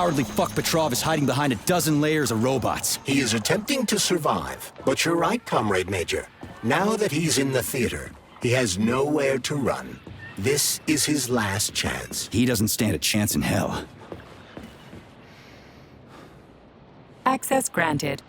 cowardly fuck Petrov is hiding behind a dozen layers of robots. He is attempting to survive, but you're right, Comrade Major. Now that he's in the theater, he has nowhere to run. This is his last chance. He doesn't stand a chance in hell. Access granted.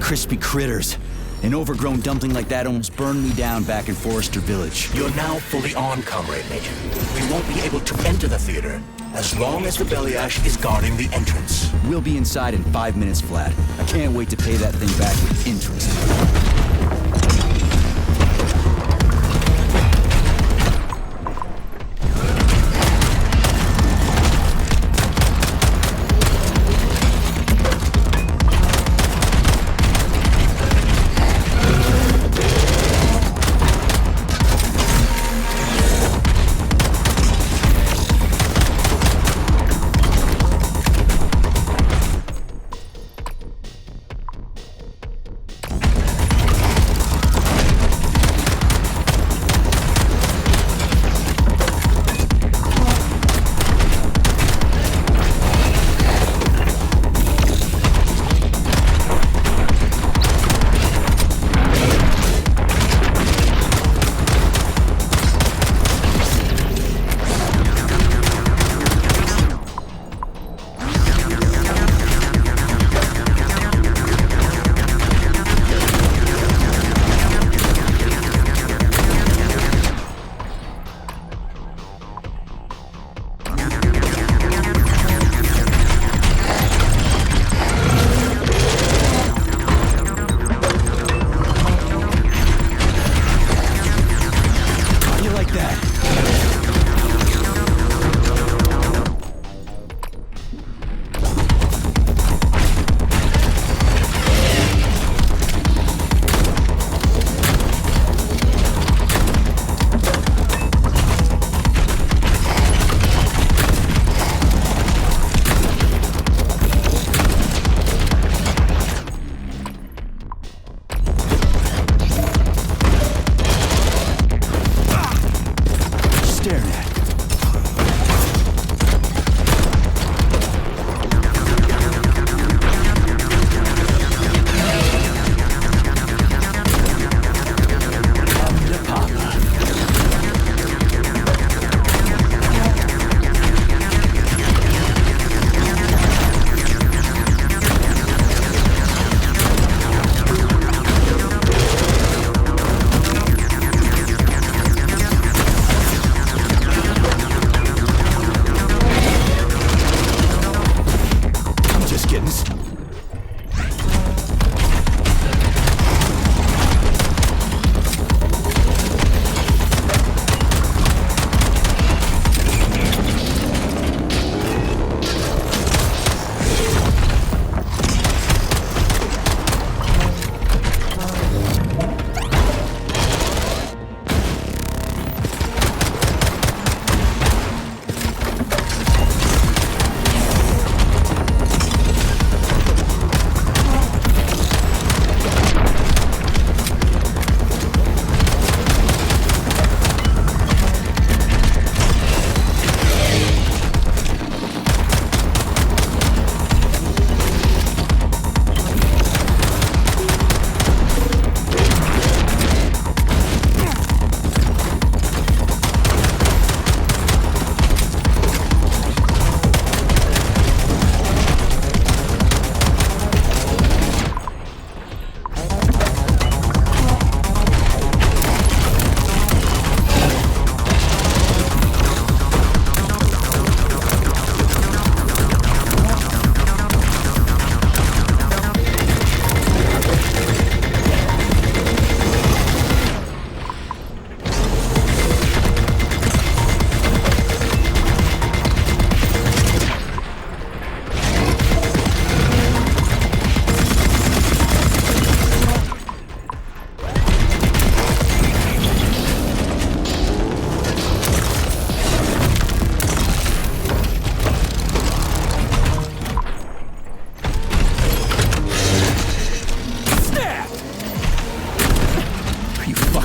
Crispy critters. An overgrown dumpling like that almost burned me down back in Forrester Village. You're now fully on, Comrade Major. We won't be able to enter the theater as long as the Bellyash is guarding the entrance. We'll be inside in 5 minutes flat. I can't wait to pay that thing back with interest.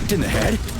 kicked in the head?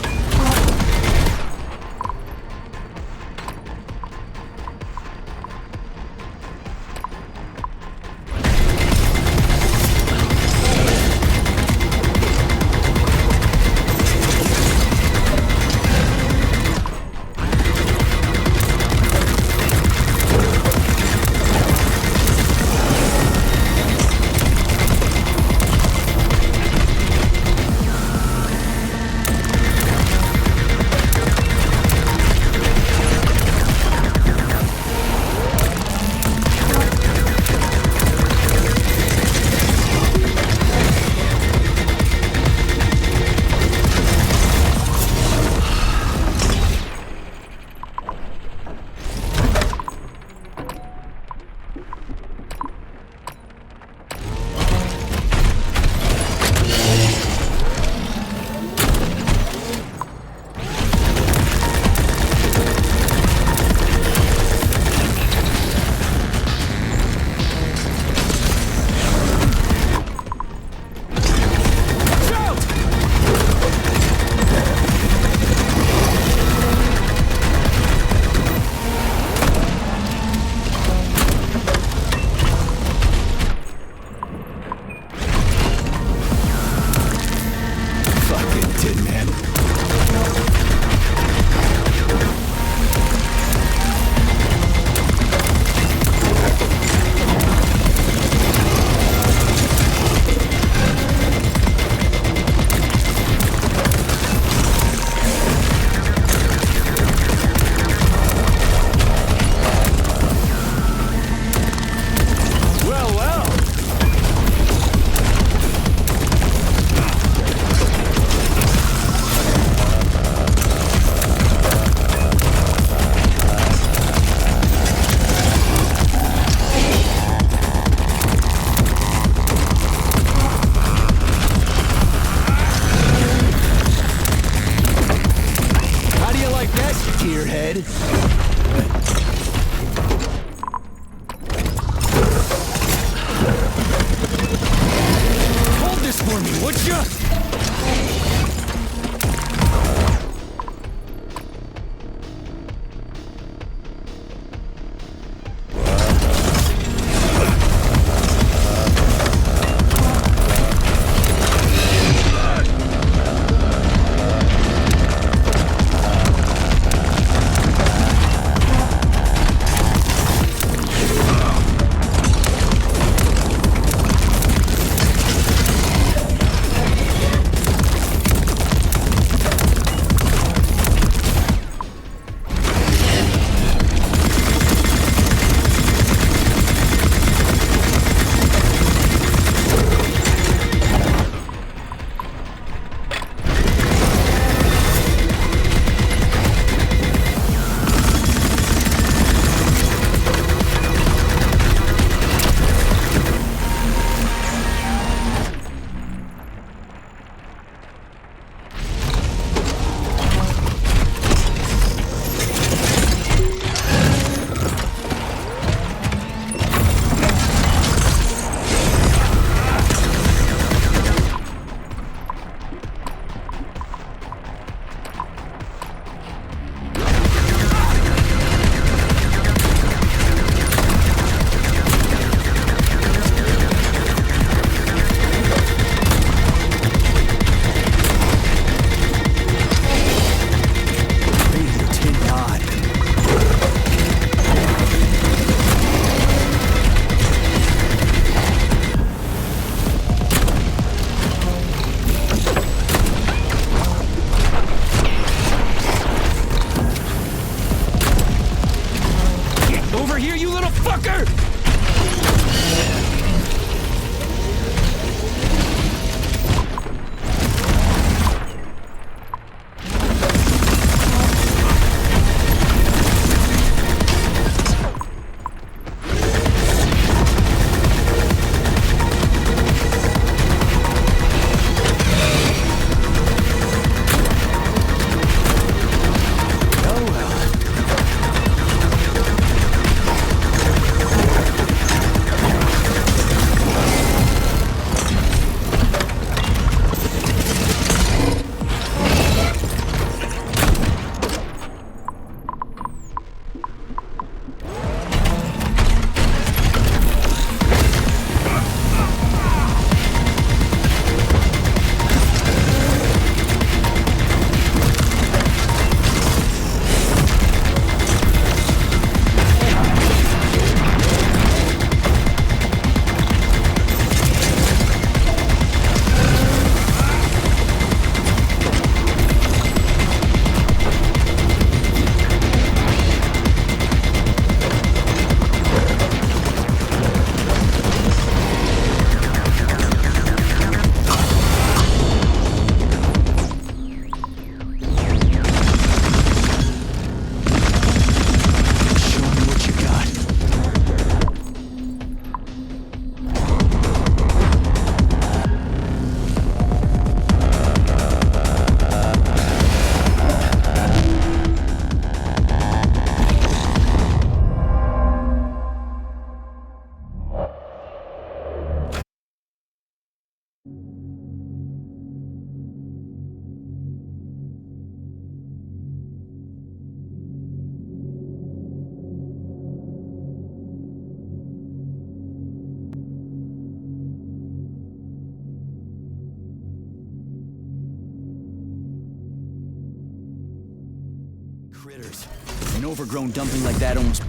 Critters. An overgrown dumpling like that almost...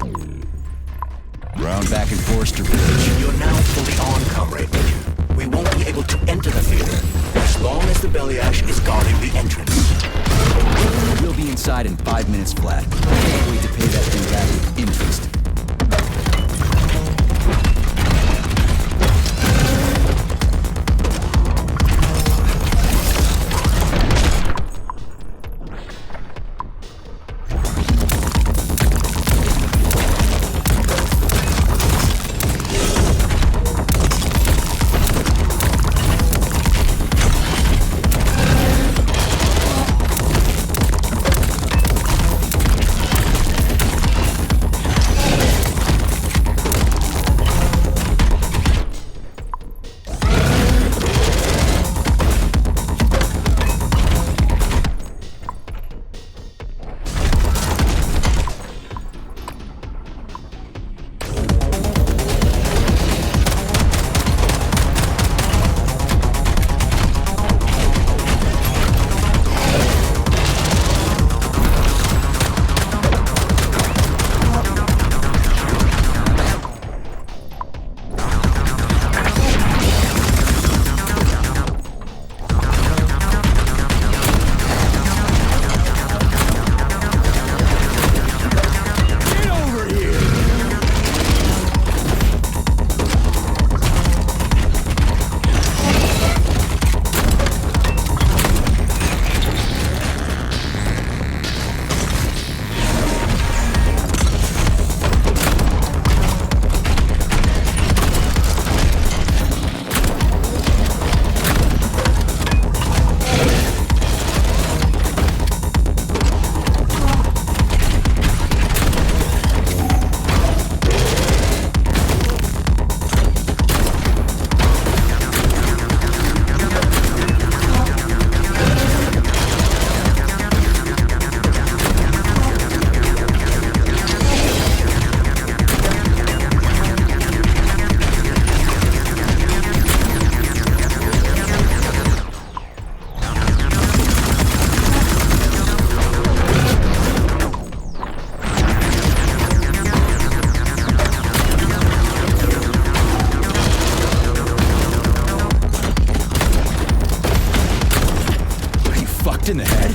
Round back in Forrester Village. You're now fully on, Comrade Major. We won't be able to enter the theater as long as the Bellyash is guarding the entrance. We'll be inside in 5 minutes flat. Can't wait to pay that thing back with interest. In the head?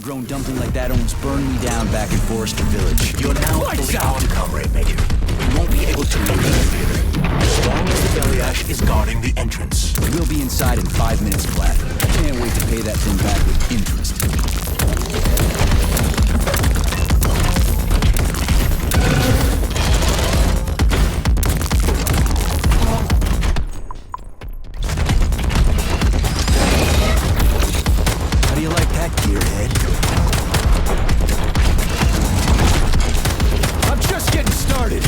overgrown dumpling like that almost burned me down back in Forrester Village. You're now fully armed, Comrade Major. You won't be able to leave the theater as long as the belly ash is guarding the entrance. We'll be inside in 5 minutes flat. I can't wait to pay that thing back with interest. How do you like that, gearhead? I'm just getting started.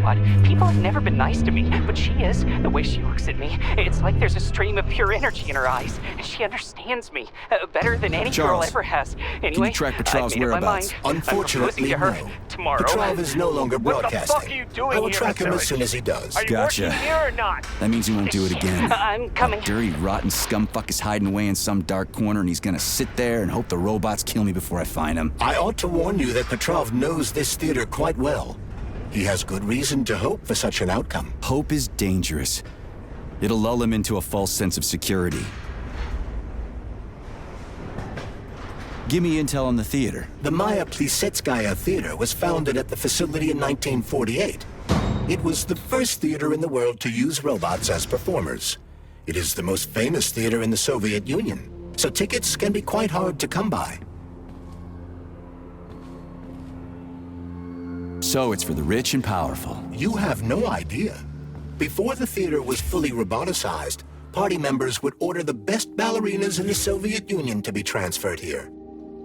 robot. People have never been nice to me, but she is. The way she looks at me, it's like there's a stream of pure energy in her eyes. She understands me better than any girl Charles, ever has. Anyway, can you track Petrov's I've made up my whereabouts? mind. Unfortunately, I'm proposing to no. her tomorrow. Petrov is no longer What the broadcasting. fuck are you doing I will here, track him Mr. as soon as he does. Are you Gotcha. working here or not? That means he won't do it again. I'm coming. That dirty, rotten scumfuck is hiding away in some dark corner, and he's gonna sit there and hope the robots kill me before I find him. I ought to warn you that Petrov knows this theater quite well. He has good reason to hope for such an outcome. Hope is dangerous. It'll lull him into a false sense of security. Give me intel on the theater. The Maya Plisetskaya Theater was founded at the facility in 1948. It was the first theater in the world to use robots as performers. It is the most famous theater in the Soviet Union, so tickets can be quite hard to come by. So it's for the rich and powerful. You have no idea. Before the theater was fully roboticized, party members would order the best ballerinas in the Soviet Union to be transferred here.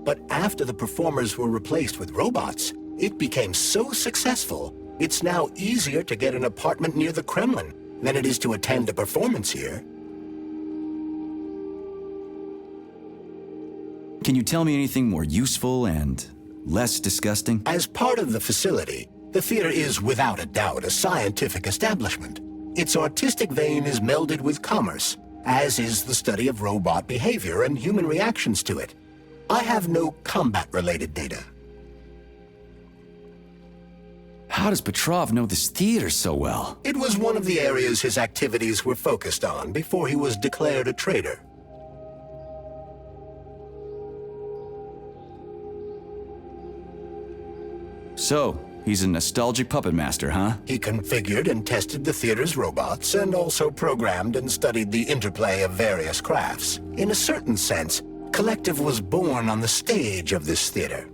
But after the performers were replaced with robots, it became so successful, it's now easier to get an apartment near the Kremlin than it is to attend a performance here. Can you tell me anything more useful and less disgusting? As part of the facility, the theater is without a doubt a scientific establishment. Its artistic vein is melded with commerce, as is the study of robot behavior and human reactions to it. I have no combat-related data. How does Petrov know this theater so well? It was one of the areas his activities were focused on before he was declared a traitor. So, he's a nostalgic puppet master, huh? He configured and tested the theater's robots and also programmed and studied the interplay of various crafts. In a certain sense, Collective was born on the stage of this theater.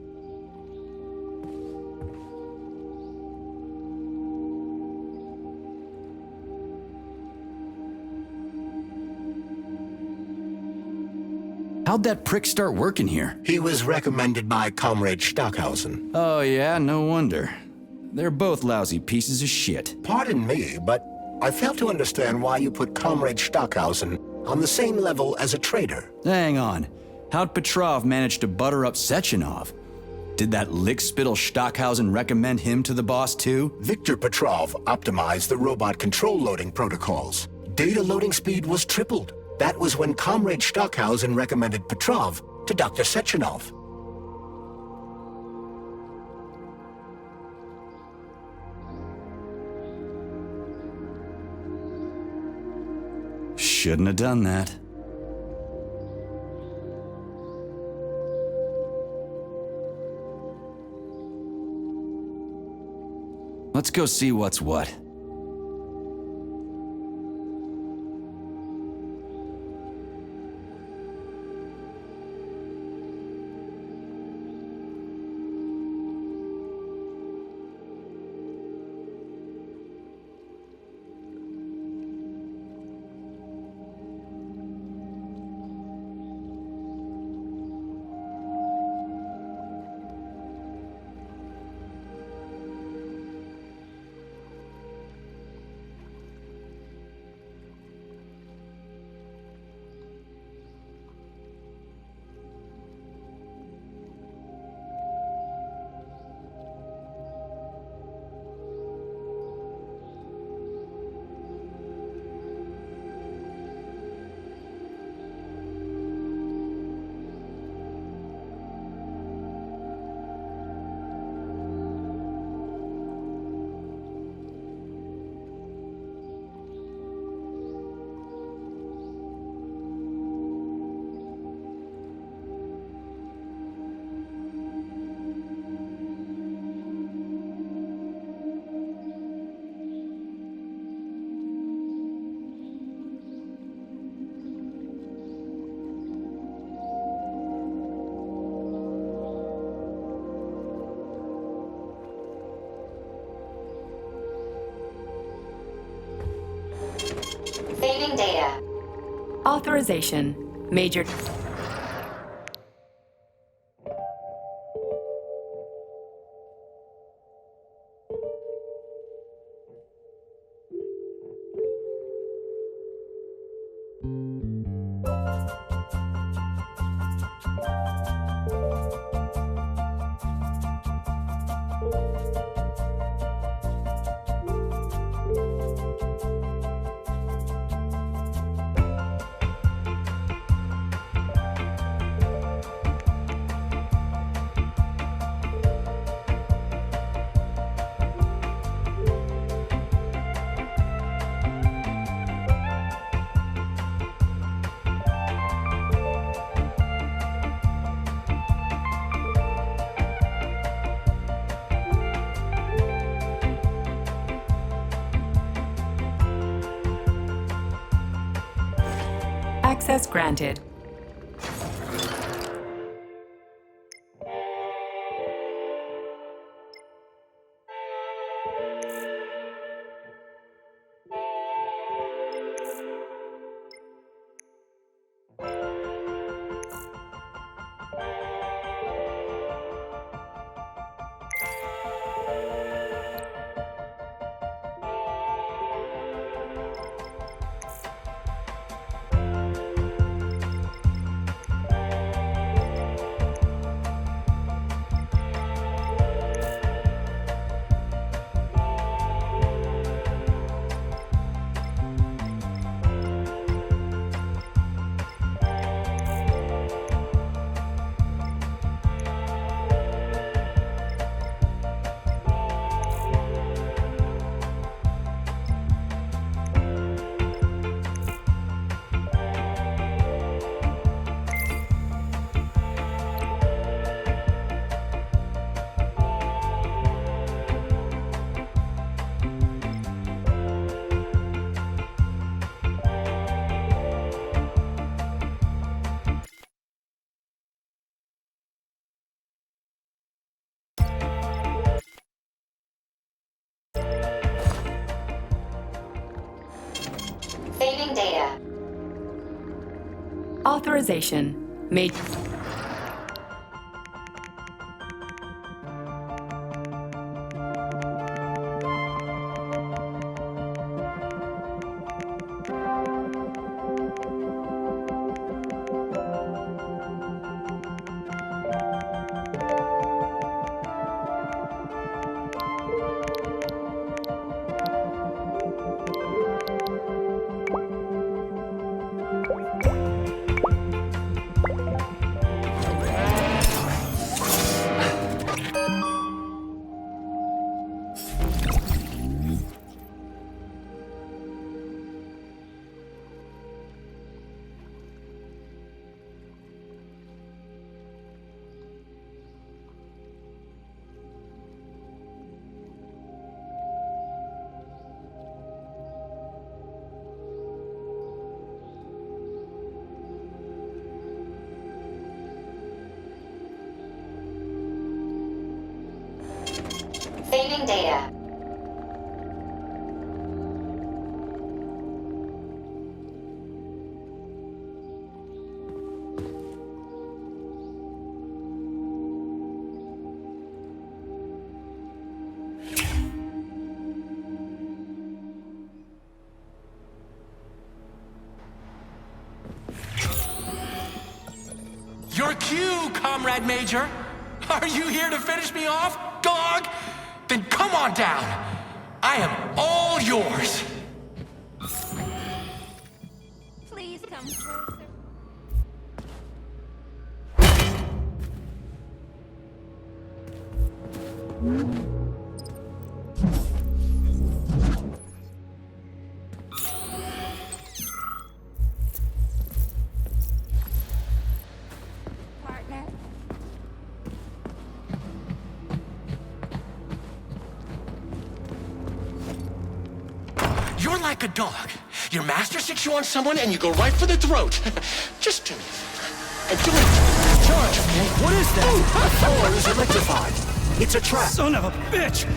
How'd that prick start working here? He was recommended by Comrade Stockhausen. Oh yeah, no wonder. They're both lousy pieces of shit. Pardon me, but I fail to understand why you put Comrade Stockhausen on the same level as a traitor. Hang on. How'd Petrov manage to butter up Sechenov? Did that lick-spittle Stockhausen recommend him to the boss too? Viktor Petrov optimized the robot control loading protocols. Data loading speed was tripled. That was when Comrade Stockhausen recommended Petrov to Dr. Sechenov. Shouldn't have done that. Let's go see what's what. Saving data. Authorization. Major. Access granted. Saving data. Authorization. Major. Saving data. Your cue, Comrade Major! Are you here to finish me off, dog? Then come on down! I am all yours! Please come closer. Partner. You're like a dog. Your master sticks you on someone and you go right for the throat. Just do it. And do it. Charge, okay? What is that? The floor is electrified. It's a trap. Son of a bitch!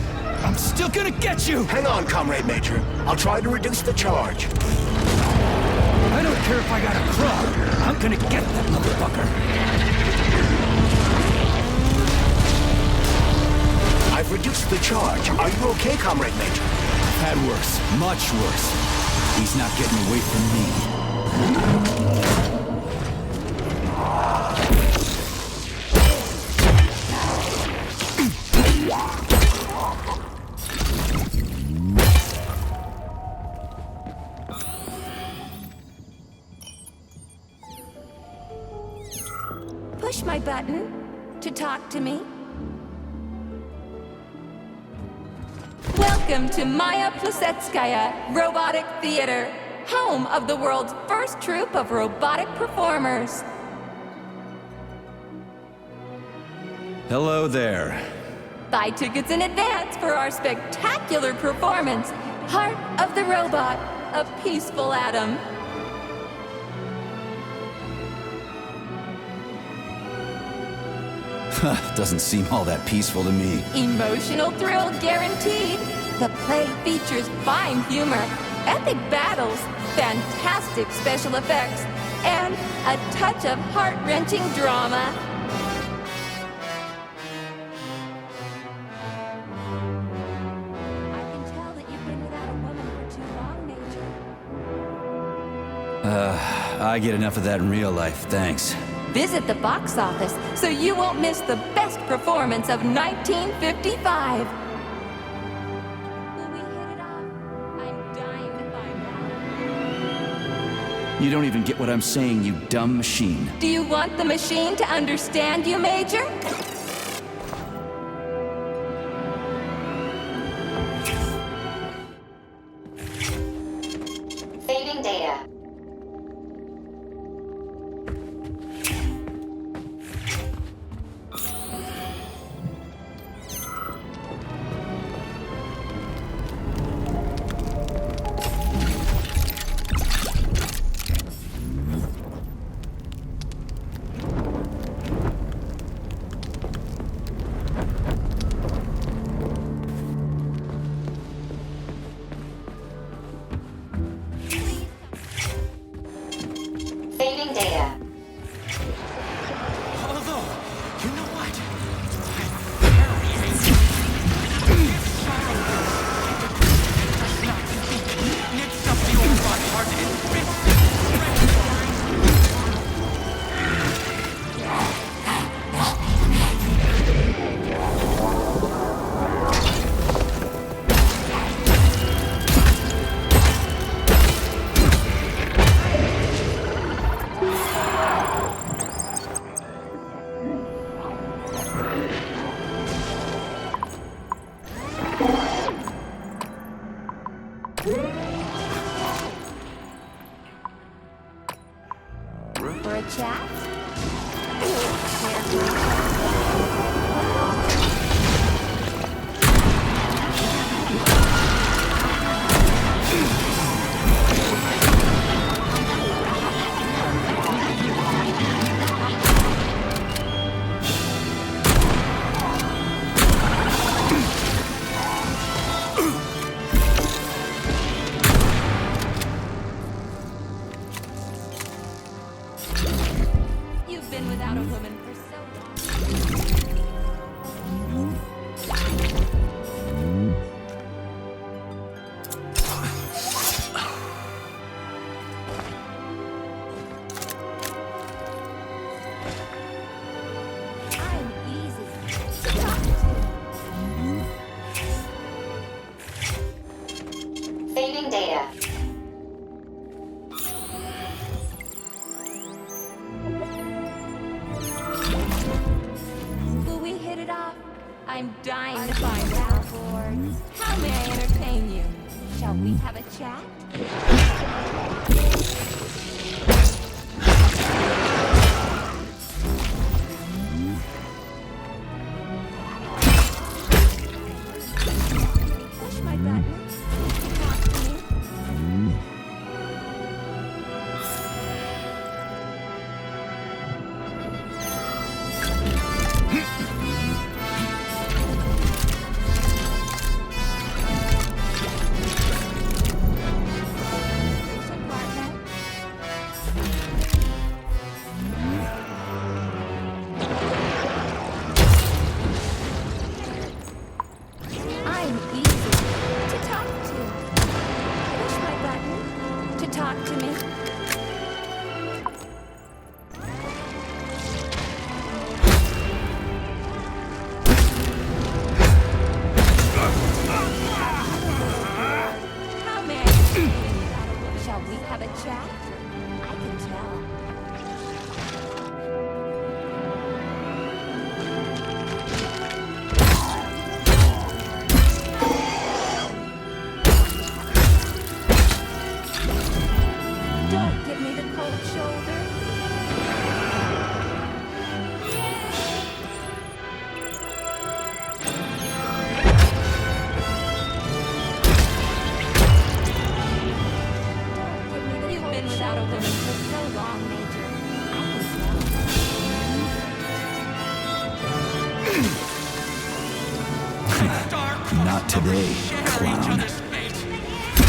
I'm still gonna get you! Hang on, Comrade Major. I'll try to reduce the charge. I don't care if I gotta crawl. I'm gonna get that motherfucker. I've reduced the charge. Are you okay, Comrade Major? Had worse. Much worse. He's not getting away from me. Push my button to talk to me. Welcome to Maya Plesetskaya Robotic Theater, home of the world's first troupe of robotic performers. Hello there. Buy tickets in advance for our spectacular performance, Heart of the Robot, a Peaceful Atom. Doesn't seem all that peaceful to me. Emotional thrill guaranteed. The play features fine humor, epic battles, fantastic special effects, and a touch of heart-wrenching drama. I can tell that you've been without a woman for too long, Major. I get enough of that in real life, thanks. Visit the box office so you won't miss the best performance of 1955. Will we hit it off? I'm dying to find out. You don't even get what I'm saying, you dumb machine. Do you want the machine to understand you, Major? Saving data. Saving data. Although, you know what? Next up, the old body For a chat? You've been without a woman for so long. I'm easy to talk to. Saving data. Will we hit it off? I'm dying to find out. How may I entertain you? Shall we have a chat? Push my button. Talk to me. I'm easy to talk to. Push my button to talk to me. How may I? Shall we have a chat? I can tell. Don't give me the cold shoulder. You've been without a woman for so long, today, clown.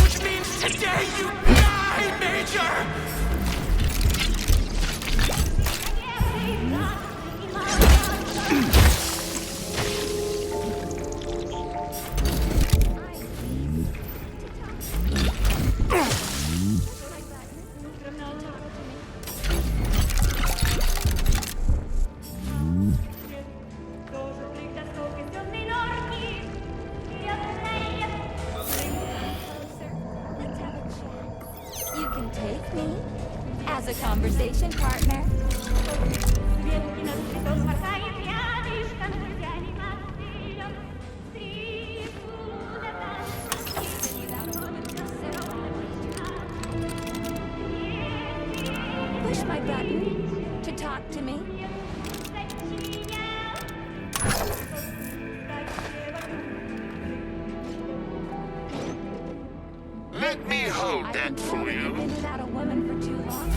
Which means today you die, Major! You can take me as a conversation partner. Push my button to talk to me. Let me hold that for you. Been without a woman for too long.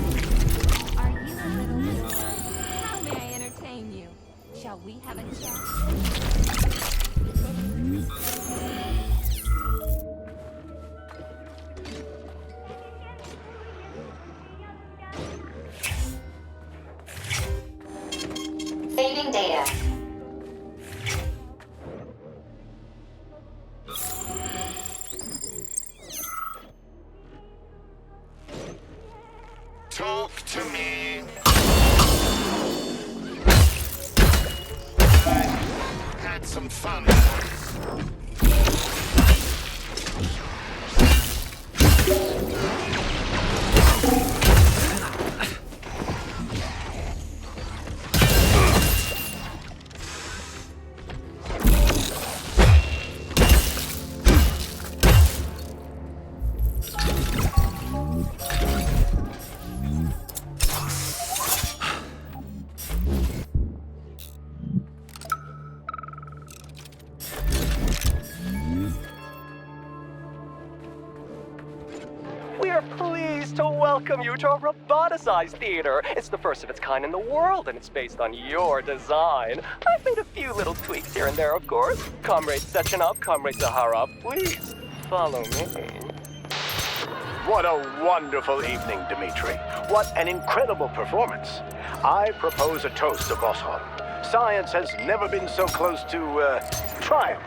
Are you a little? How may I entertain you? Shall we have a chat? Saving data. Talk to me. Had some fun. We are pleased to welcome you to our roboticized theater. It's the first of its kind in the world, and it's based on your design. I've made a few little tweaks here and there, of course. Comrade Sechenov, Comrade Zaharov, please follow me. What a wonderful evening, Dmitri. What an incredible performance. I propose a toast to Bosshol. Science has never been so close to, triumph.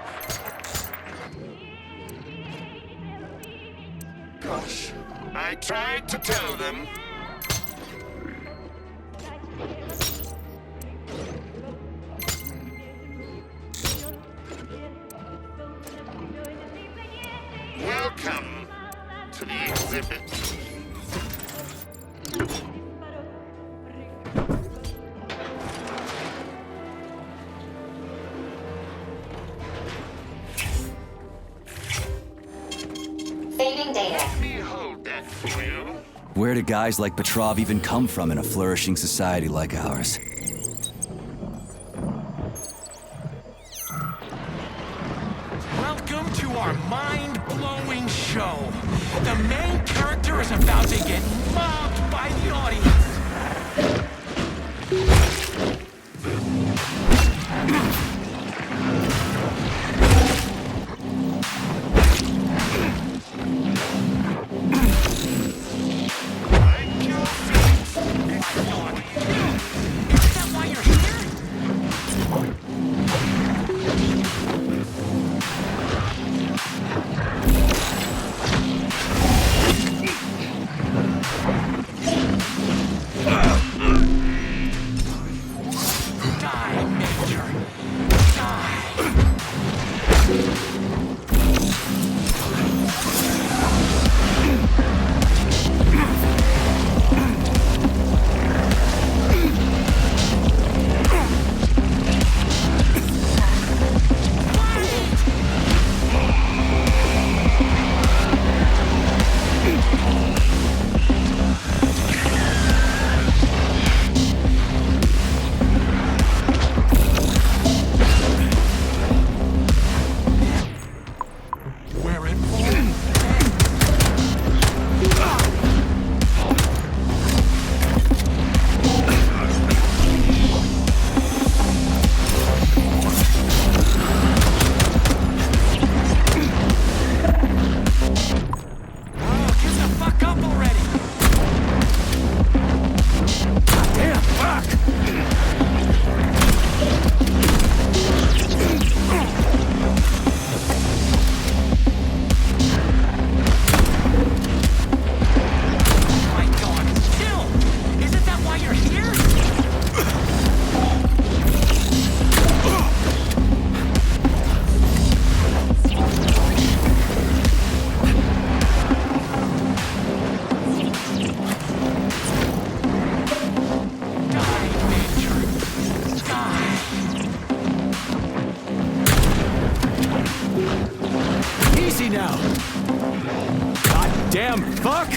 Gosh, I tried to tell them. Welcome to the exhibit. Saving data. Let me hold that for you. Where do guys like Petrov even come from in a flourishing society like ours? Welcome to our mind-blowing show. The main character is about to get mobbed by the audience. Like your feet. Is that why you're here? fuck up already! Damn, fuck! My God, chill! Isn't that why you're here? Die, Major. Die. Easy now! God damn fuck!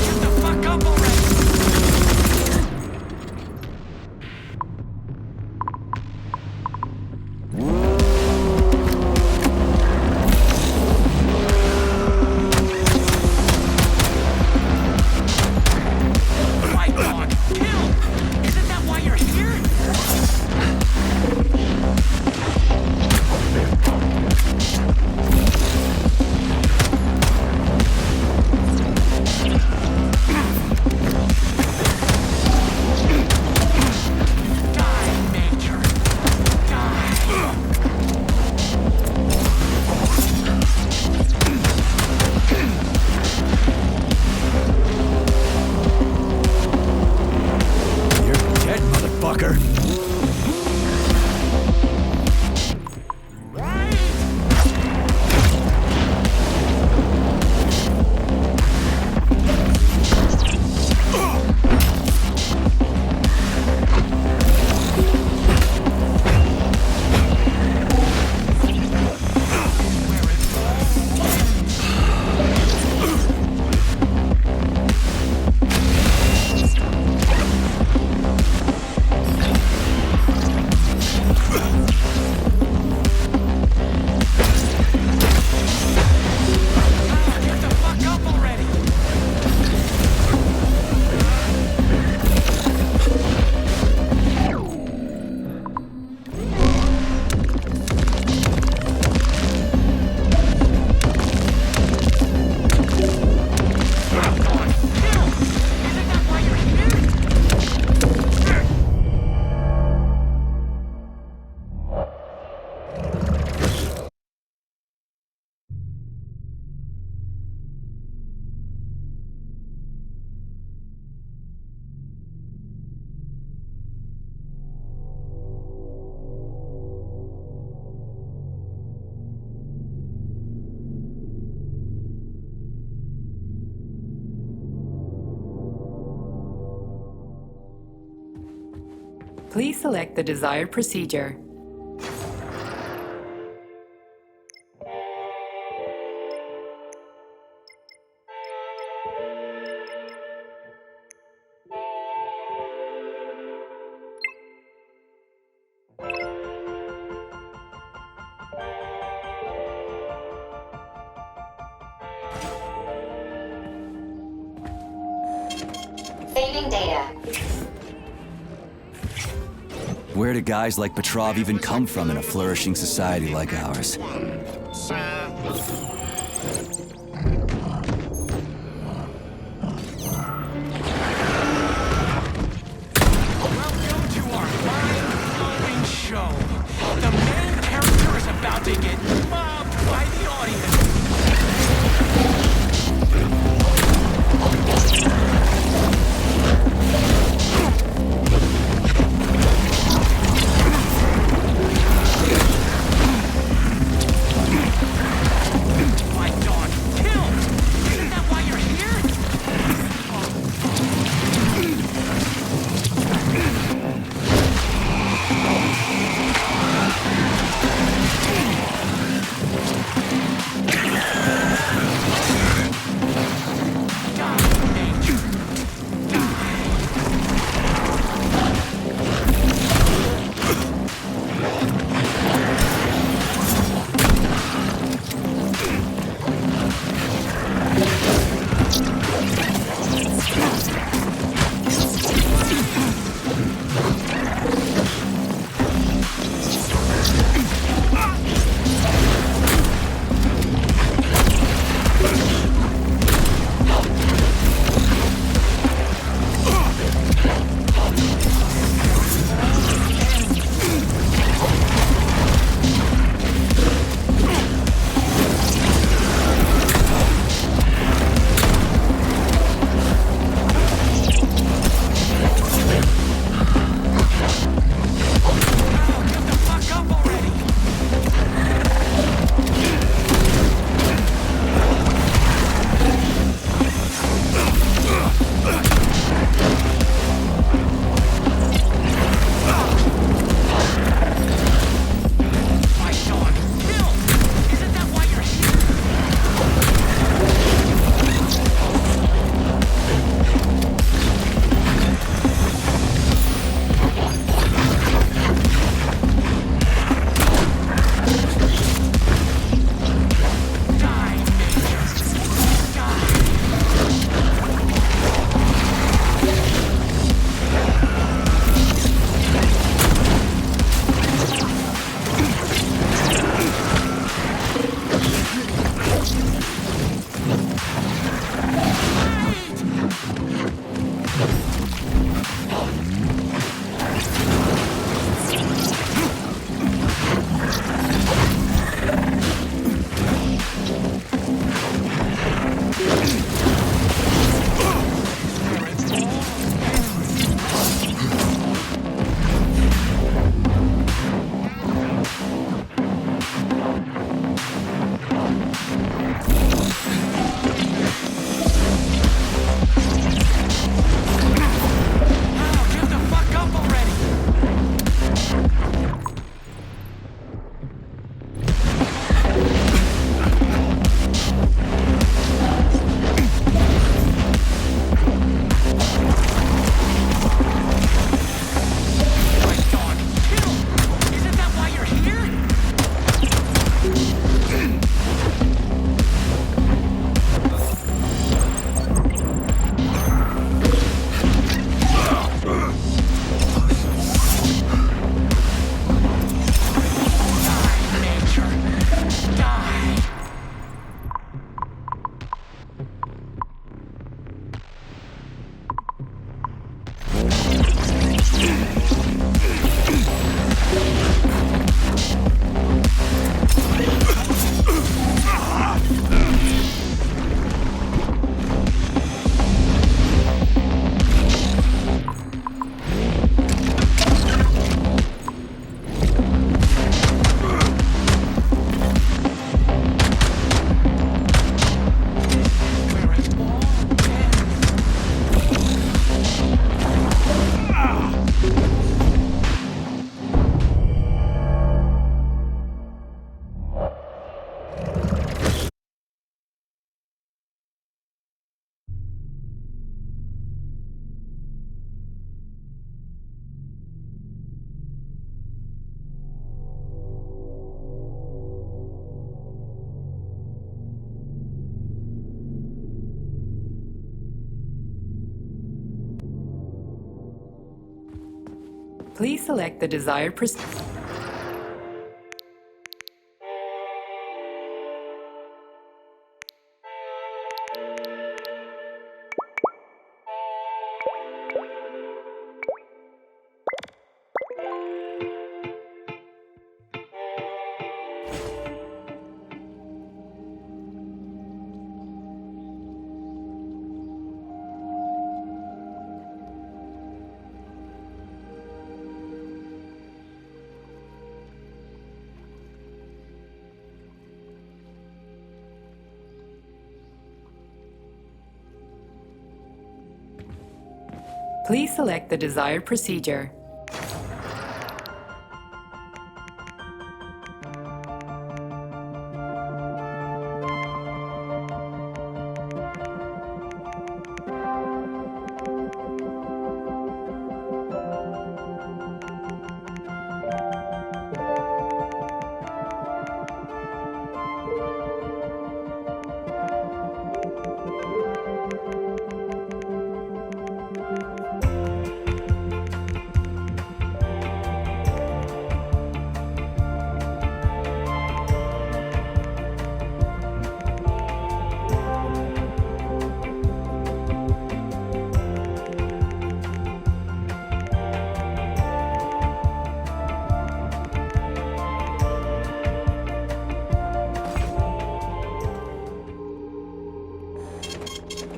Get the fuck up already! My God, kill! Isn't that why you're here? Die, Major. Die. You're dead, motherfucker! Get the fuck up already! Kill! Isn't that why you're here? Please select the desired procedure. Saving data. Where do guys like Petrov even come from in a flourishing society like ours? Welcome to our mind-blowing show. The main character is about to get mobbed by the audience. Please select the desired procedure. Please select the desired procedure.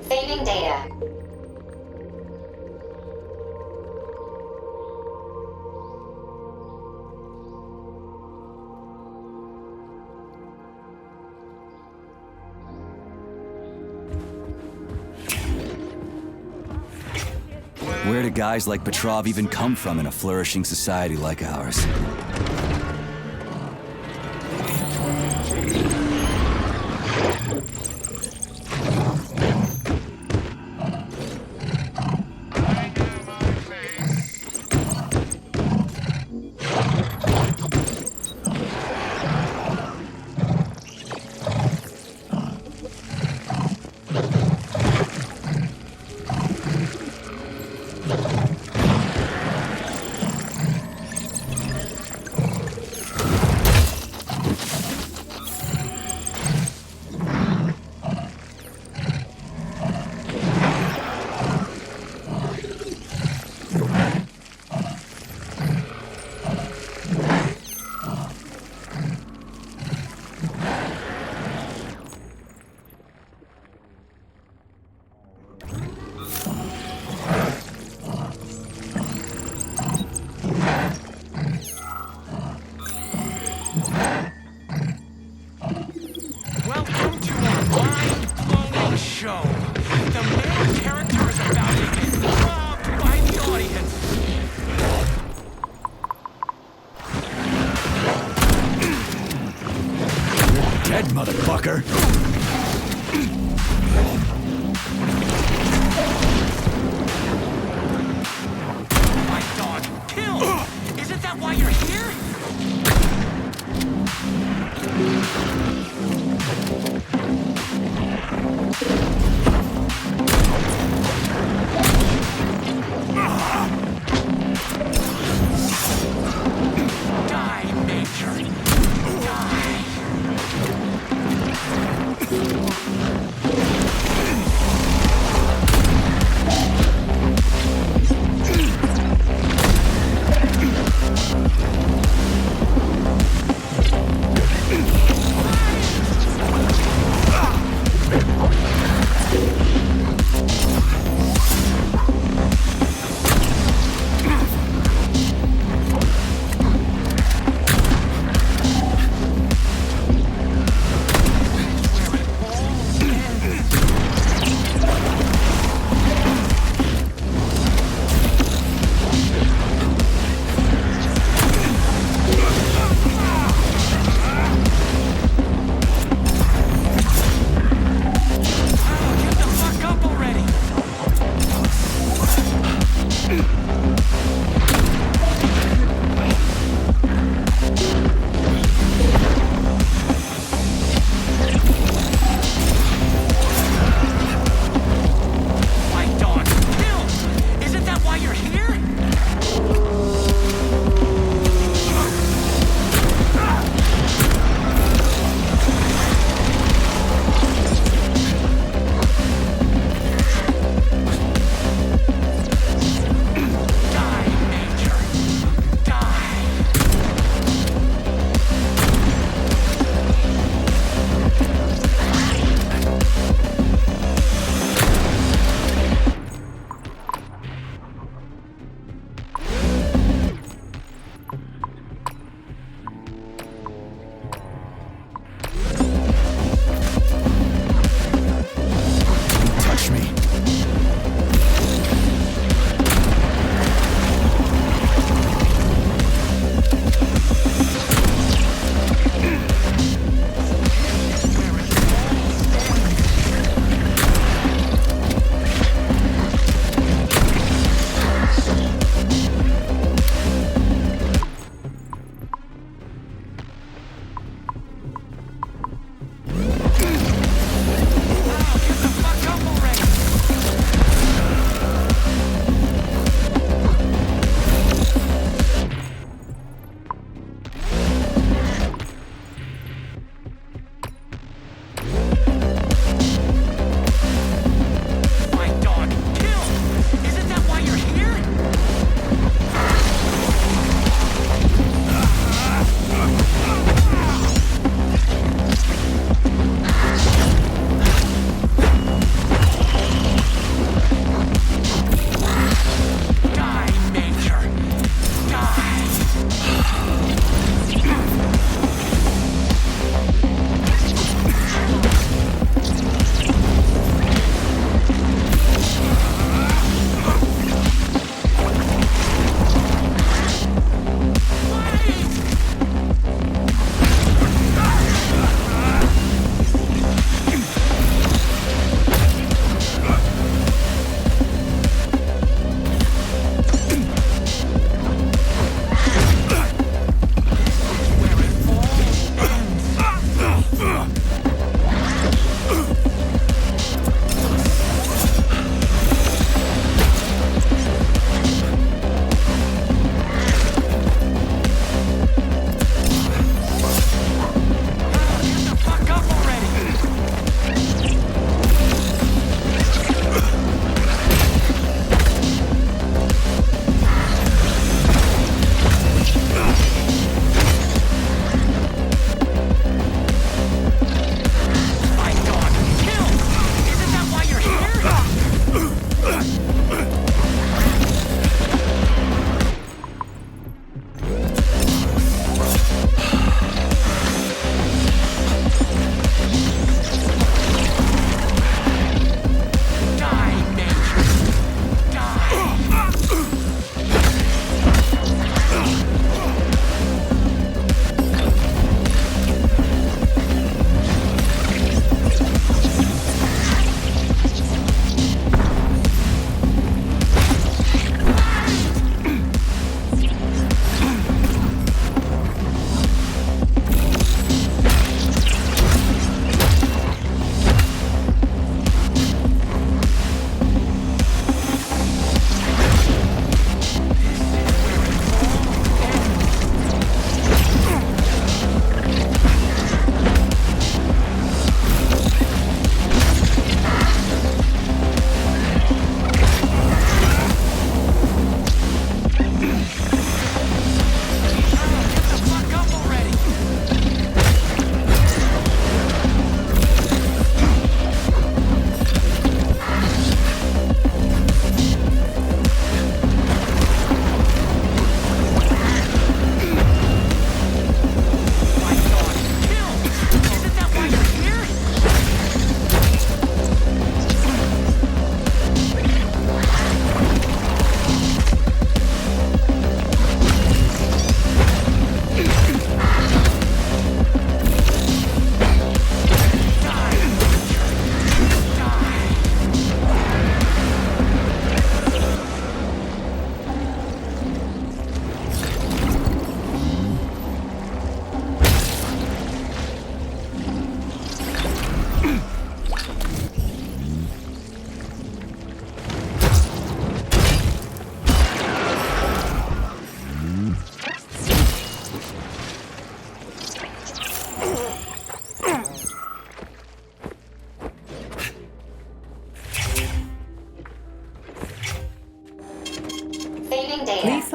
Saving data. Where do guys like Petrov even come from in a flourishing society like ours? Welcome to a mind-blowing show. The main character is about to get robbed by the audience. Dead, motherfucker! My dog, kill! Isn't that why you're here? Die, Major. Die.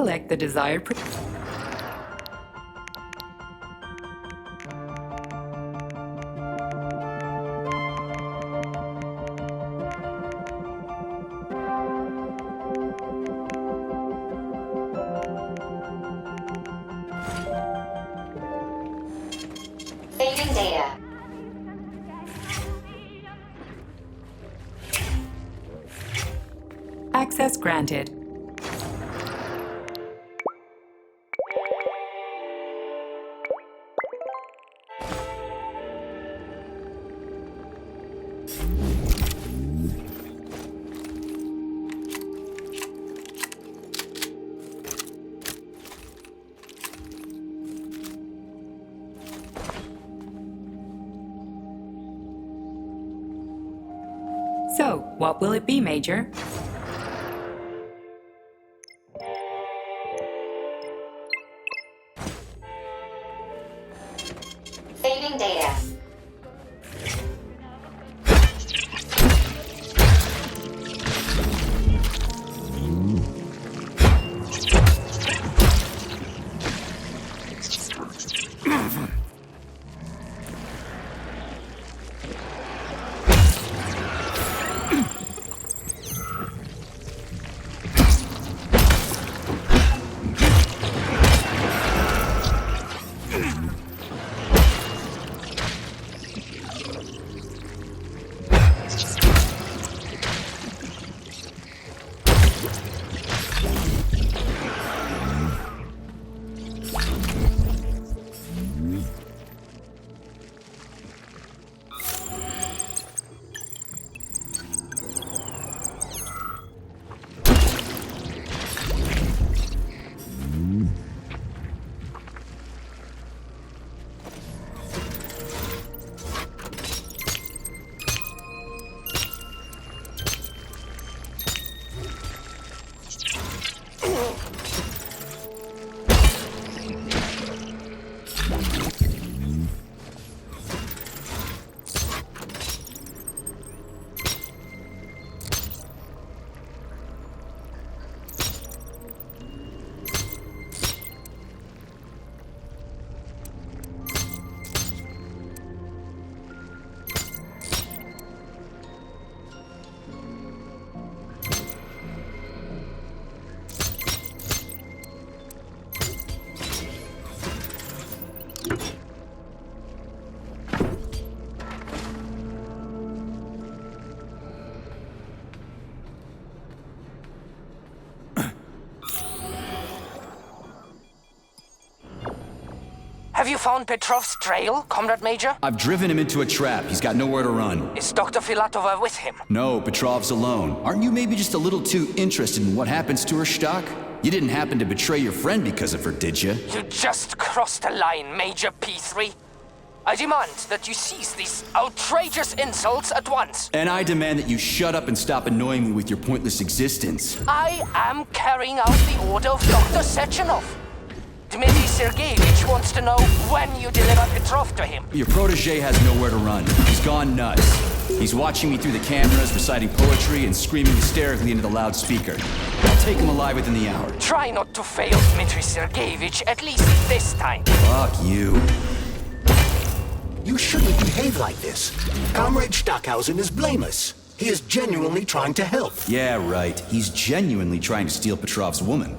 select the desired... Saving data. Access granted. So, what will it be, Major? Saving data. Have you found Petrov's trail, Comrade Major? I've driven him into a trap. He's got nowhere to run. Is Dr. Filatova with him? No, Petrov's alone. Aren't you maybe just a little too interested in what happens to her, Stock? You didn't happen to betray your friend because of her, did you? You just crossed a line, Major P3. I demand that you cease these outrageous insults at once. And I demand that you shut up and stop annoying me with your pointless existence. I am carrying out the order of Dr. Sechenov. Dmitry Sergeyevich wants to know when you deliver Petrov to him. Your protege has nowhere to run. He's gone nuts. He's watching me through the cameras, reciting poetry, and screaming hysterically into the loudspeaker. I'll take him alive within the hour. Try not to fail, Dmitry Sergeyevich, at least this time. Fuck you. You shouldn't behave like this. Comrade Stockhausen is blameless. He is genuinely trying to help. Yeah, right. He's genuinely trying to steal Petrov's woman.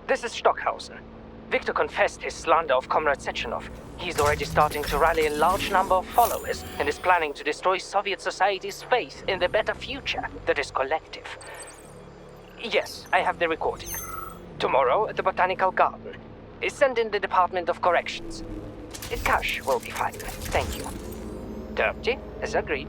This is Stockhausen. Victor confessed his slander of Comrade Sechenov. He's already starting to rally a large number of followers and is planning to destroy Soviet society's faith in the better future that is collective. Yes, I have the recording. Tomorrow at the Botanical Garden. Send in the Department of Corrections. Cash will be fine. Thank you. Dirty, as agreed.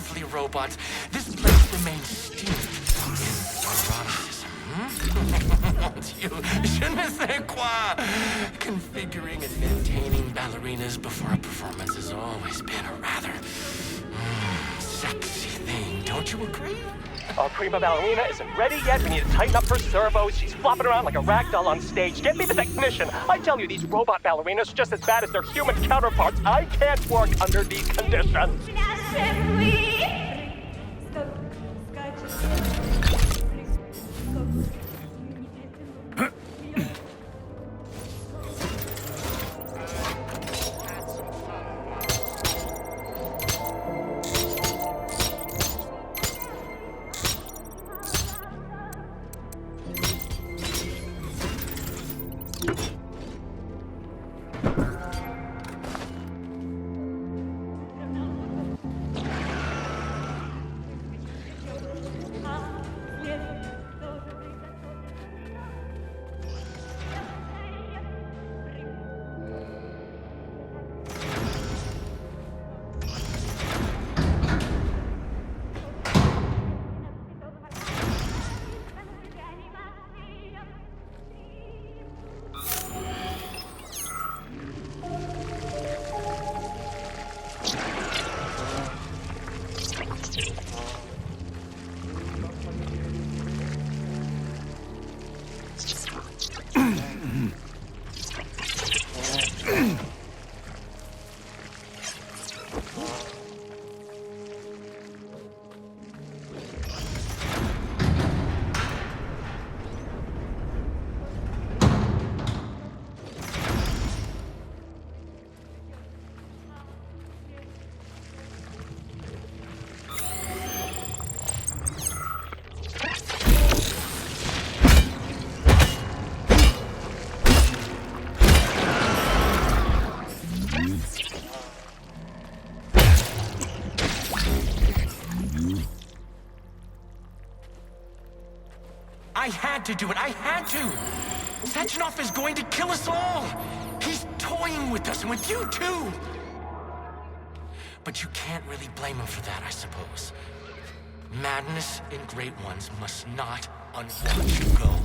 lovely robots, this place remains steeped in eroticism. Je ne sais quoi. Configuring and maintaining ballerinas before a performance has always been a rather sexy thing. Don't you agree? Our prima ballerina isn't ready yet. We need to tighten up her servos. She's flopping around like a rag doll on stage. Get me the technician. I tell you, these robot ballerinas are just as bad as their human counterparts. I can't work under these conditions. I had to do it. I had to. Sechenov is going to kill us all. He's toying with us and with you too. But you can't really blame him for that, I suppose. Madness in Great Ones must not unwatch you go.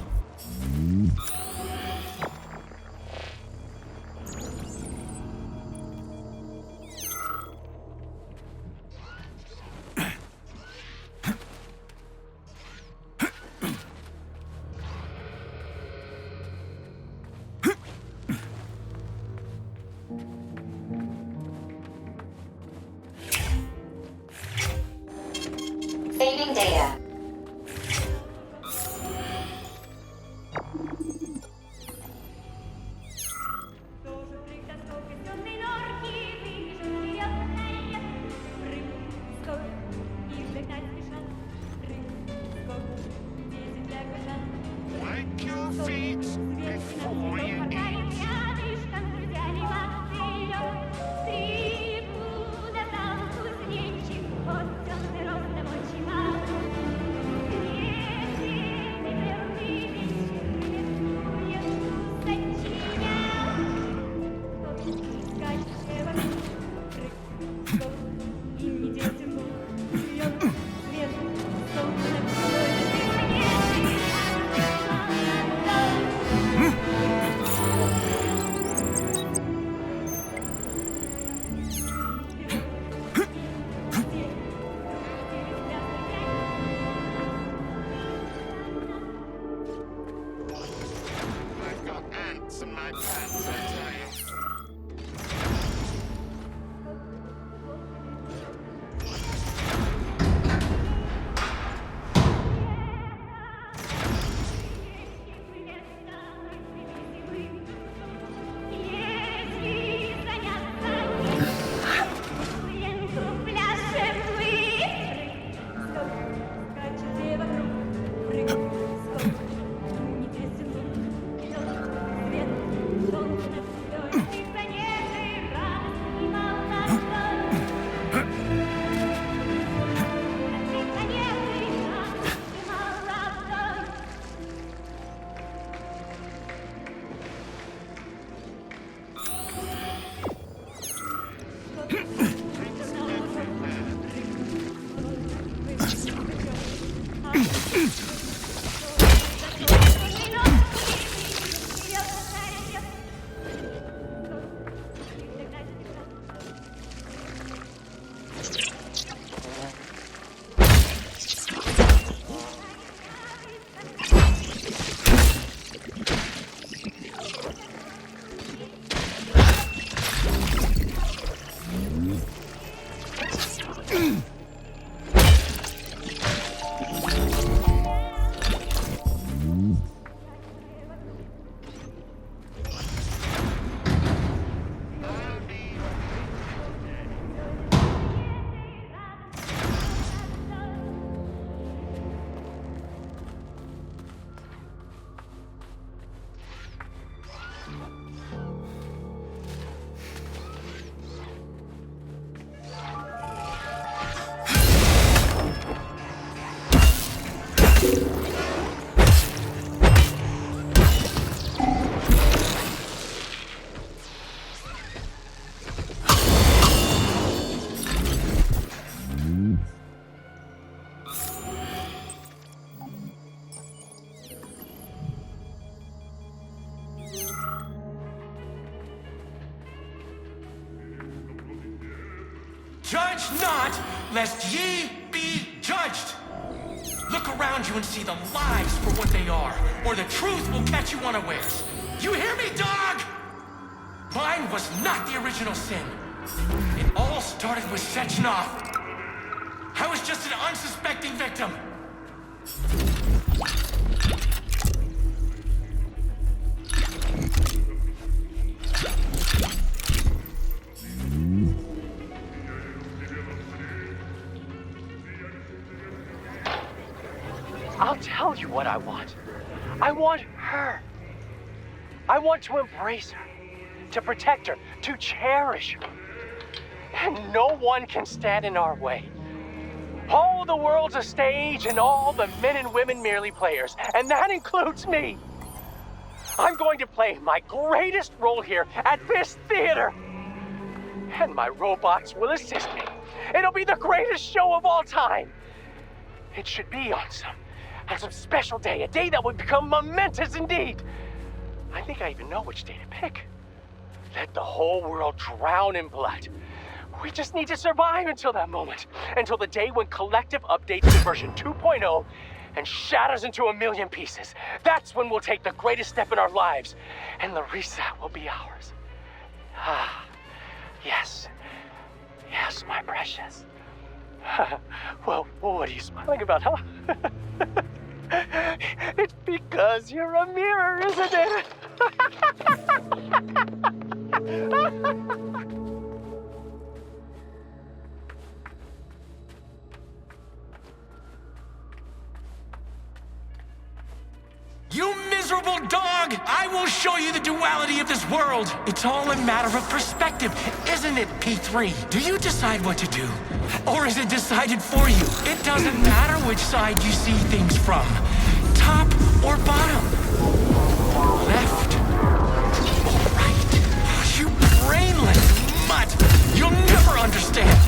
Saving data. Wipe your feet before you eat. Judge not, lest ye be judged. Look around you and see the lies for what they are, or the truth will catch you unawares. You hear me, dog? Mine was not the original sin. It all started with Sechenov. I was just an unsuspecting victim. I'll tell you what I want. I want her. I want to embrace her, to protect her, to cherish her. And no one can stand in our way. All the world's a stage and all the men and women merely players, and that includes me. I'm going to play my greatest role here at this theater. And my robots will assist me. It'll be the greatest show of all time. It should be on some special day, a day that would become momentous indeed. I think I even know which day to pick. Let the whole world drown in blood. We just need to survive until that moment. Until the day when Collective updates to version 2.0 and shatters into a million pieces. That's when we'll take the greatest step in our lives, and the reset will be ours. Ah, yes. Yes, my precious. Well, what are you smiling about, huh? It's because you're a mirror, isn't it? You miserable dog! I will show you the duality of this world. It's all a matter of perspective, isn't it, P3? Do you decide what to do? Or is it decided for you? It doesn't matter which side you see things from. Top or bottom. Left or right. You brainless mutt! You'll never understand.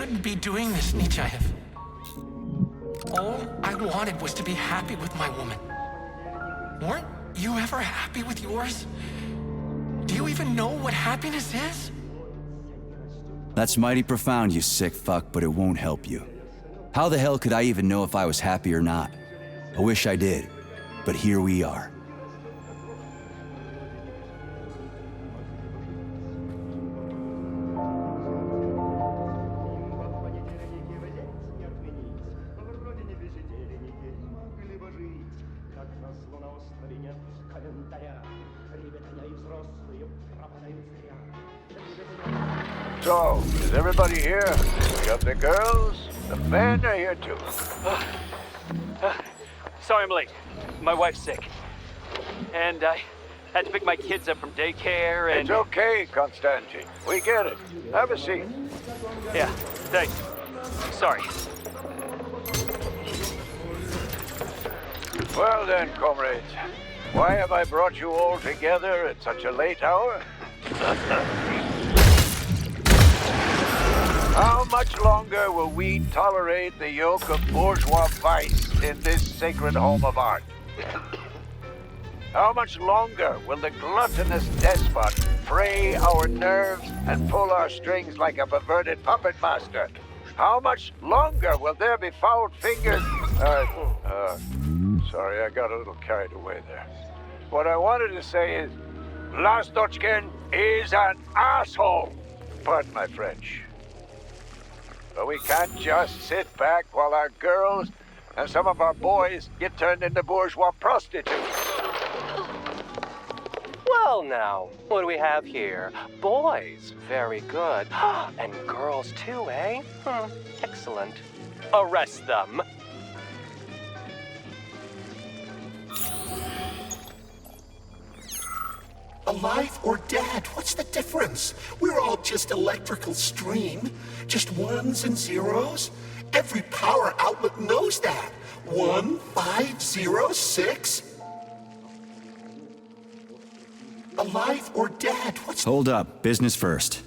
shouldn't be doing this, Nietzscheev. All I wanted was to be happy with my woman. Weren't you ever happy with yours? Do you even know what happiness is? That's mighty profound, you sick fuck, but it won't help you. How the hell could I even know if I was happy or not? I wish I did, but here we are. So, is everybody here? We got the girls. The men are here too. Sorry I'm late. My wife's sick. And I had to pick my kids up from daycare and... It's okay, Konstantin. We get it. Have a seat. Yeah, thanks. Sorry. Well then, comrades. Why have I brought you all together at such a late hour? How much longer will we tolerate the yoke of bourgeois vice in this sacred home of art? How much longer will the gluttonous despot fray our nerves and pull our strings like a perverted puppet master? How much longer will there be foul fingers? Sorry, I got a little carried away there. What I wanted to say is, Lastochkin is an asshole. Pardon my French. But we can't just sit back while our girls and some of our boys get turned into bourgeois prostitutes. Well now, what do we have here? Boys, very good. And girls too, eh? Excellent. Arrest them. Alive or dead, what's the difference? We're all just electrical stream. Just ones and zeros. Every power outlet knows that. 1, 5, 0, 6. Alive or dead, what's... Hold up, business first.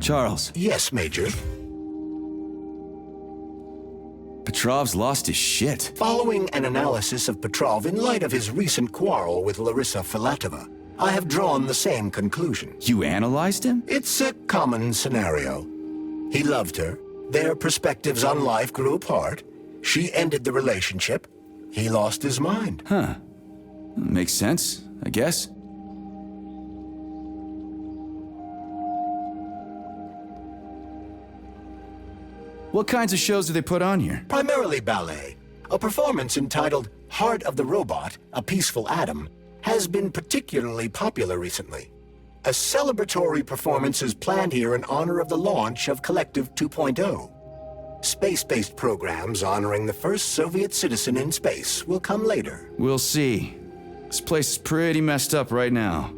Charles. Yes, Major. Petrov's lost his shit. Following an analysis of Petrov in light of his recent quarrel with Larissa Filatova, I have drawn the same conclusion. You analyzed him? It's a common scenario. He loved her. Their perspectives on life grew apart. She ended the relationship. He lost his mind. Huh. Makes sense, I guess. What kinds of shows do they put on here? Primarily ballet. A performance entitled Heart of the Robot, A Peaceful Atom, has been particularly popular recently. A celebratory performance is planned here in honor of the launch of Collective 2.0. Space-based programs honoring the first Soviet citizen in space will come later. We'll see. This place is pretty messed up right now.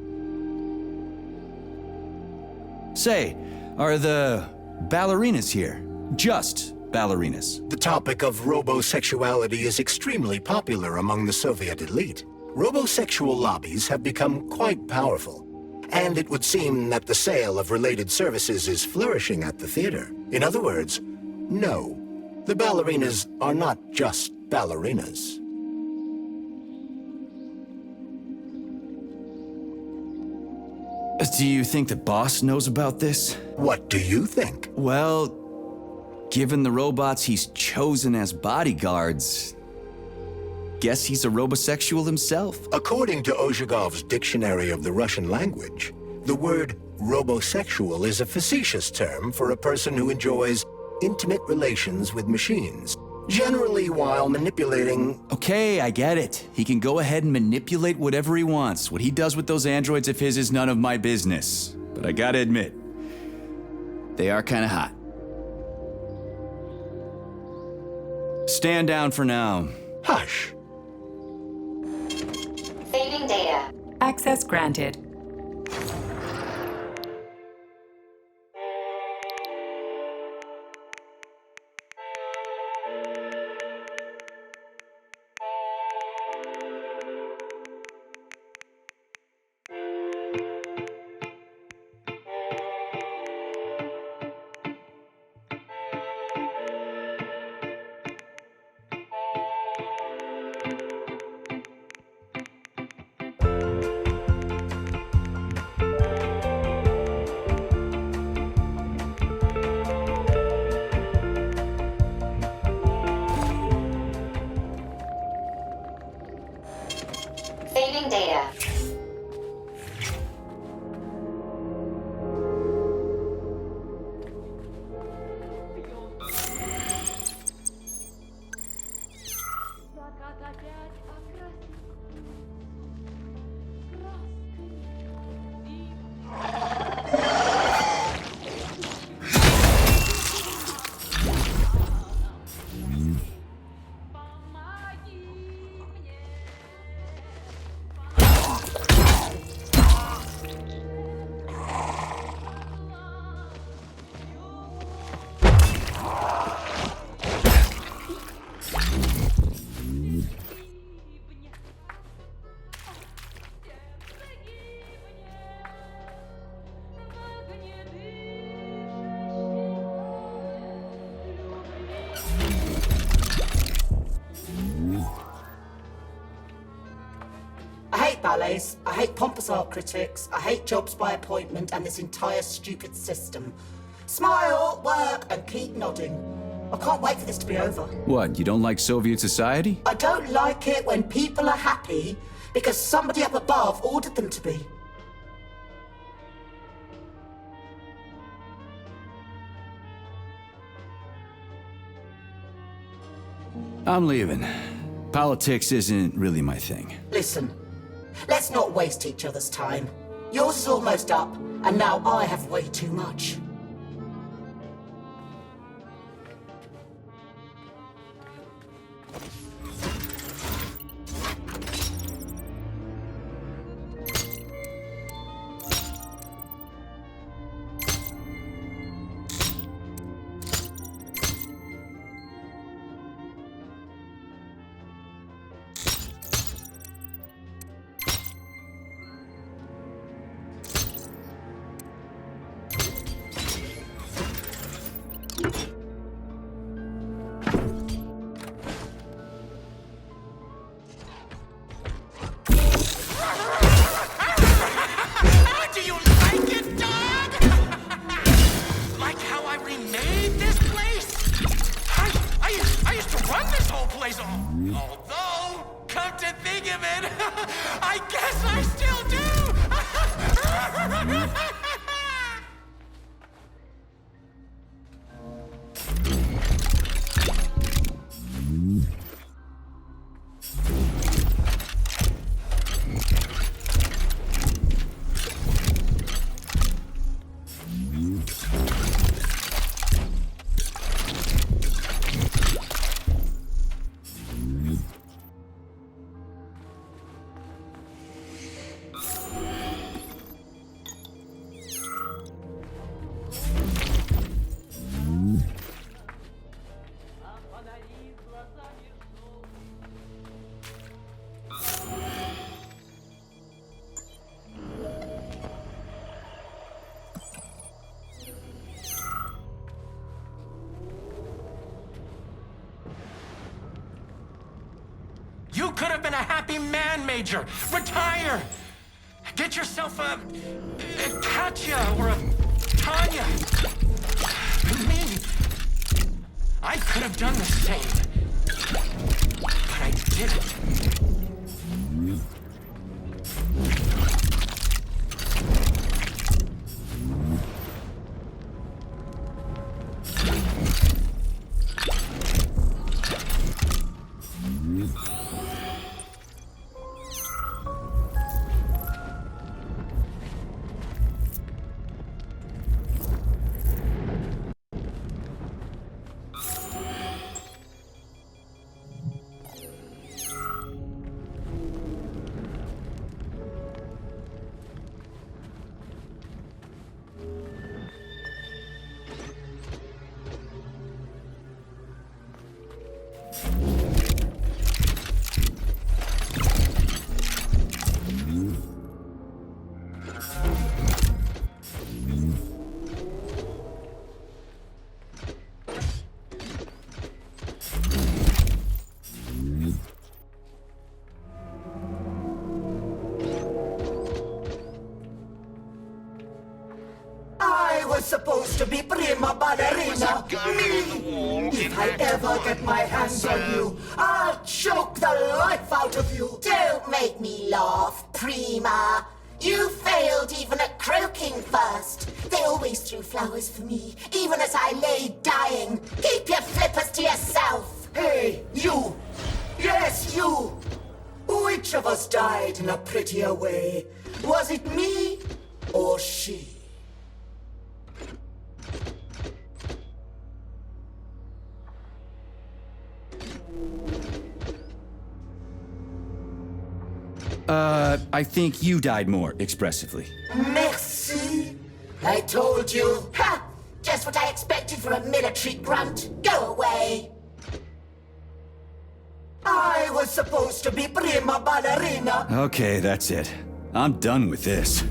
Say, are the ballerinas here? Just ballerinas? The topic of robosexuality is extremely popular among the Soviet elite. Robosexual lobbies have become quite powerful, and it would seem that the sale of related services is flourishing at the theater. In other words, no, the ballerinas are not just ballerinas. Do you think the boss knows about this? What do you think? Well, given the robots he's chosen as bodyguards, guess he's a robosexual himself. According to Ozhigov's Dictionary of the Russian Language, the word robosexual is a facetious term for a person who enjoys intimate relations with machines, generally while manipulating... Okay, I get it. He can go ahead and manipulate whatever he wants. What he does with those androids of his is none of my business. But I gotta admit, they are kinda hot. Stand down for now. Hush. Saving data. Access granted. Saving data. I hate ballets, I hate pompous art critics, I hate jobs by appointment and this entire stupid system. Smile, work, and keep nodding. I can't wait for this to be over. What, you don't like Soviet society? I don't like it when people are happy because somebody up above ordered them to be. I'm leaving. Politics isn't really my thing. Listen, let's not waste each other's time. Yours is almost up, and now I have way too much. Do you like it, dog? Like how I remade this place? I used to run this whole place. Although, come to think of it, I guess I still do. You could have been a happy man, Major. Retire. Get yourself a Katya or a Tanya. Me, I could have done the same, but I didn't. Supposed to be prima ballerina. Me! If I ever get my hands on you, I'll choke the life out of you. Don't make me laugh, prima. You failed even at croaking first. They always threw flowers for me, even as I lay dying. Keep your flippers to yourself. Hey, you! Yes, you! Which of us died in a prettier way? Was it me or she? I think you died more expressively. Merci. I told you. Ha! Just what I expected from a military grunt. Go away. I was supposed to be prima ballerina. Okay, that's it. I'm done with this.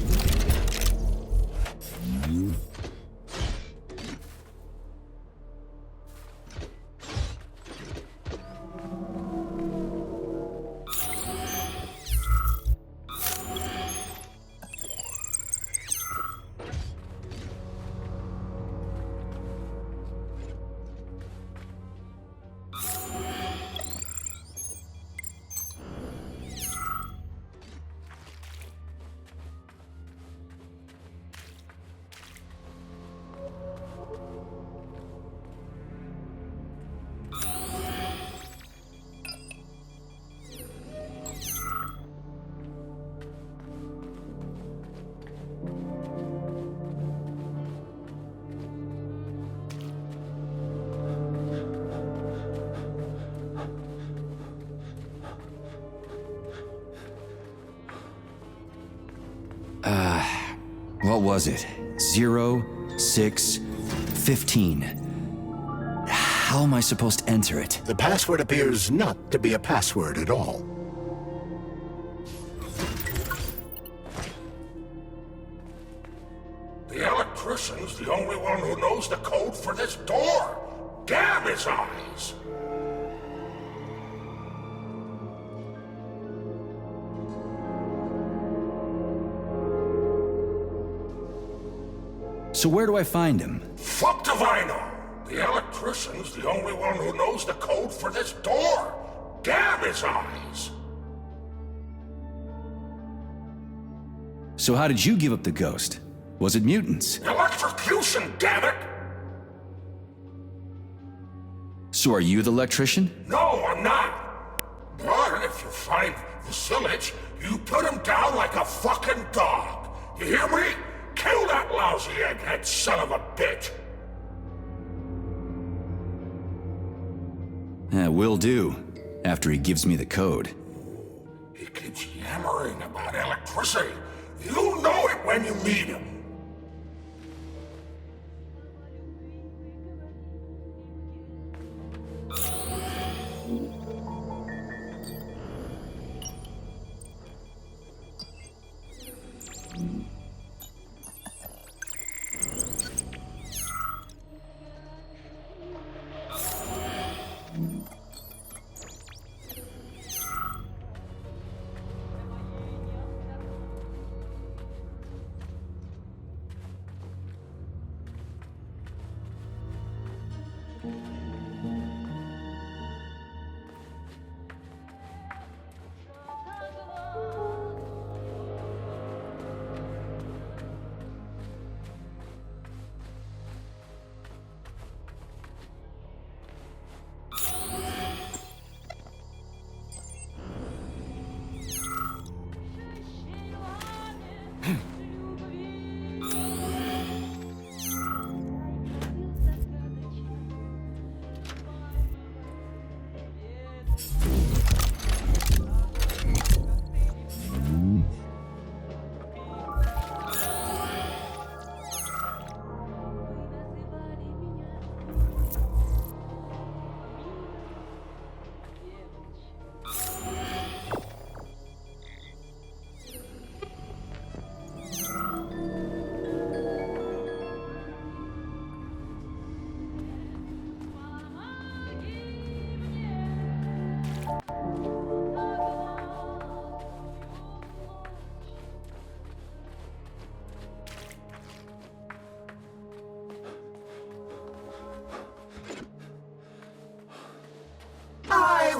What was it? 0, 6, 15. How am I supposed to enter it? The password appears not to be a password at all. The electrician's the only one who knows the code for this door. Damn his eyes! So where do I find him? Fuck if I know! The electrician's the only one who knows the code for this door. Damn his eyes! So how did you give up the ghost? Was it mutants? Electrocution, damn it! So are you the electrician? No, I'm not. But if you find Vasilich, you put him down like a fucking dog. You hear me? Kill that lousy egghead son of a bitch! Will do, after he gives me the code. He keeps yammering about electricity. You'll know it when you meet him.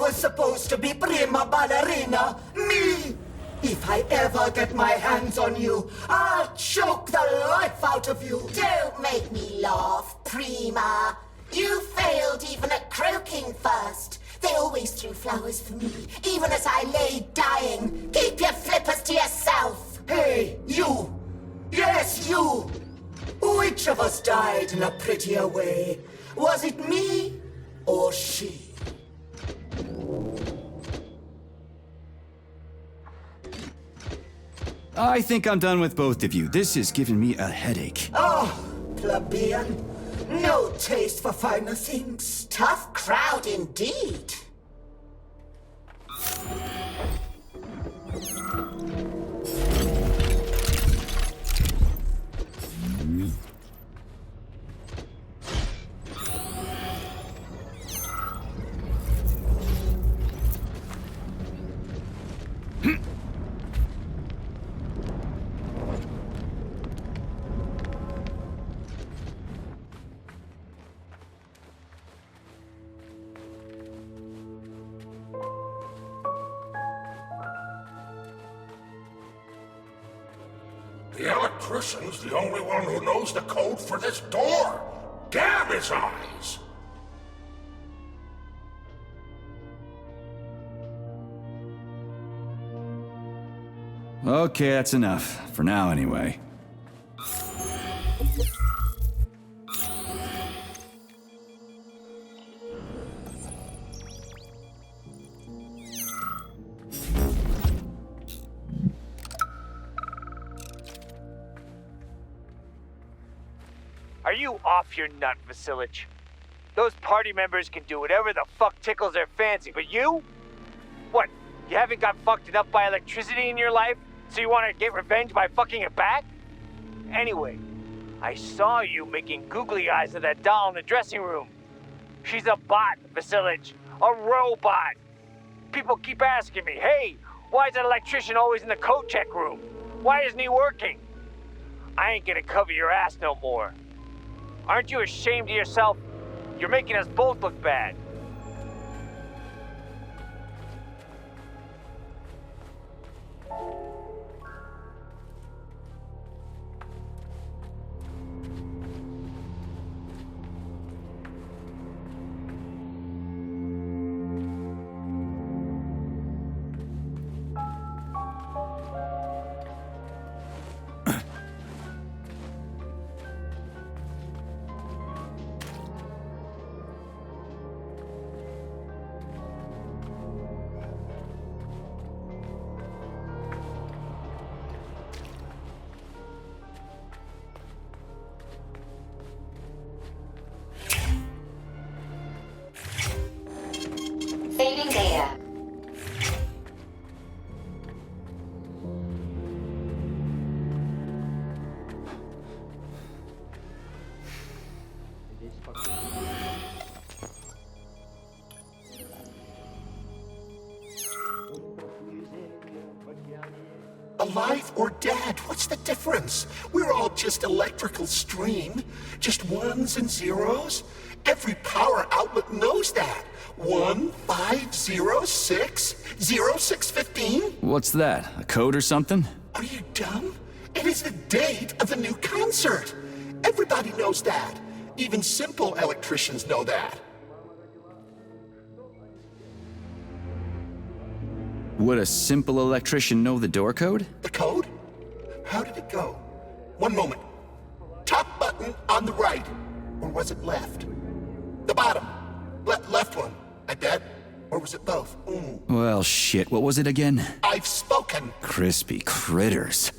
was supposed to be prima ballerina. Me! If I ever get my hands on you, I'll choke the life out of you. Don't make me laugh, Prima. You failed even at croaking first. They always threw flowers for me, even as I lay dying. Keep your flippers to yourself. Hey, you! Yes, you! Which of us died in a prettier way? Was it me or she? I think I'm done with both of you. This is giving me a headache. Oh, plebeian. No taste for finer things. Tough crowd indeed. The electrician's the only one who knows the code for this door. Damn his eyes! Okay, that's enough. For now, anyway. Are you off your nut, Vasilich? Those party members can do whatever the fuck tickles their fancy, but you? What, you haven't got fucked enough by electricity in your life, so you want to get revenge by fucking it back? Anyway, I saw you making googly eyes at that doll in the dressing room. She's a bot, Vasilich. A robot. People keep asking me, hey, why is that electrician always in the coat check room? Why isn't he working? I ain't gonna cover your ass no more. Aren't you ashamed of yourself? You're making us both look bad. Saving data. Alive or dead, what's the difference? We're all just electrical stream. Just ones and zeros. Every power outlet knows that. 15060615. What's that? A code or something? Are you dumb? It is the date of the new concert. Everybody knows that. Even simple electricians know that. Would a simple electrician know the door code? The code? How did it go? One moment. Top button on the right. Or was it left? The bottom. Left one, I bet. Or was it both? Well, shit. What was it again? I've spoken. Crispy critters.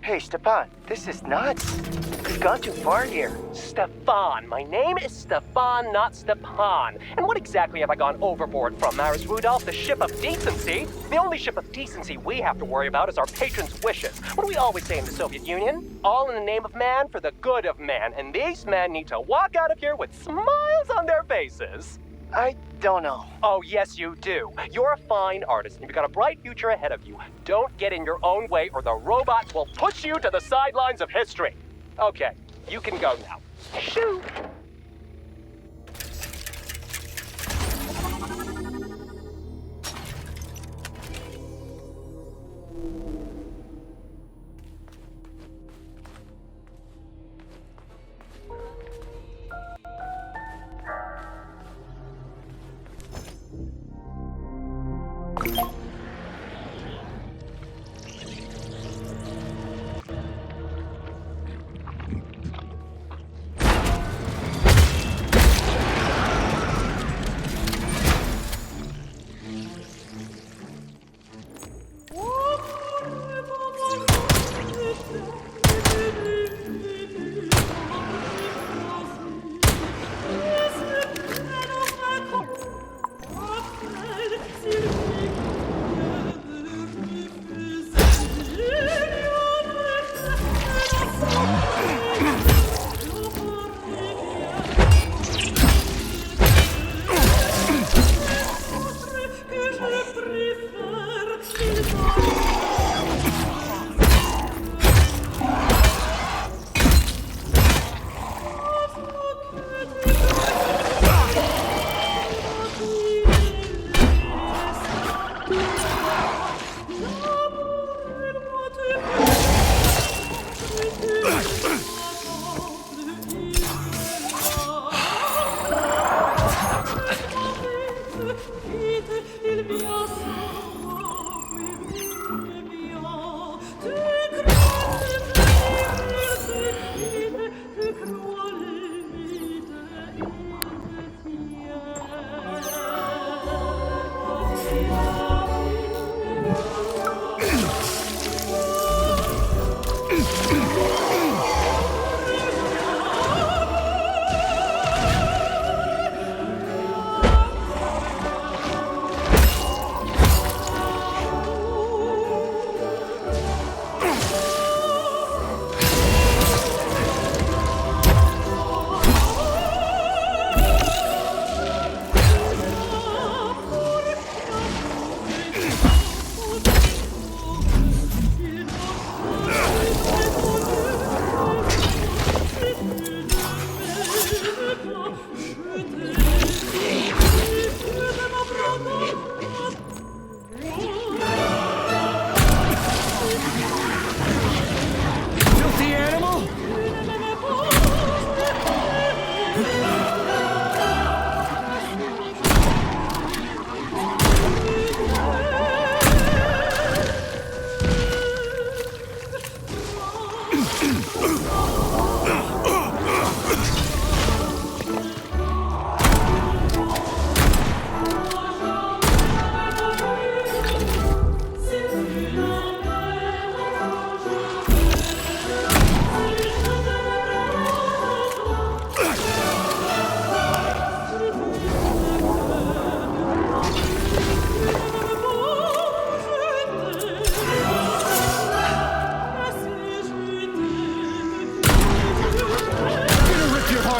Hey, Stepan, this is nuts. We've gone too far here. Stefan. My name is Stefan, not Stepan. And what exactly have I gone overboard from, Maris Rudolph? The ship of decency? The only ship of decency we have to worry about is our patrons' wishes. What do we always say in the Soviet Union? All in the name of man for the good of man. And these men need to walk out of here with smiles on their faces. I don't know. Oh, yes, you do. You're a fine artist, and you've got a bright future ahead of you. Don't get in your own way, or the robots will push you to the sidelines of history. Okay, you can go now. Shoo!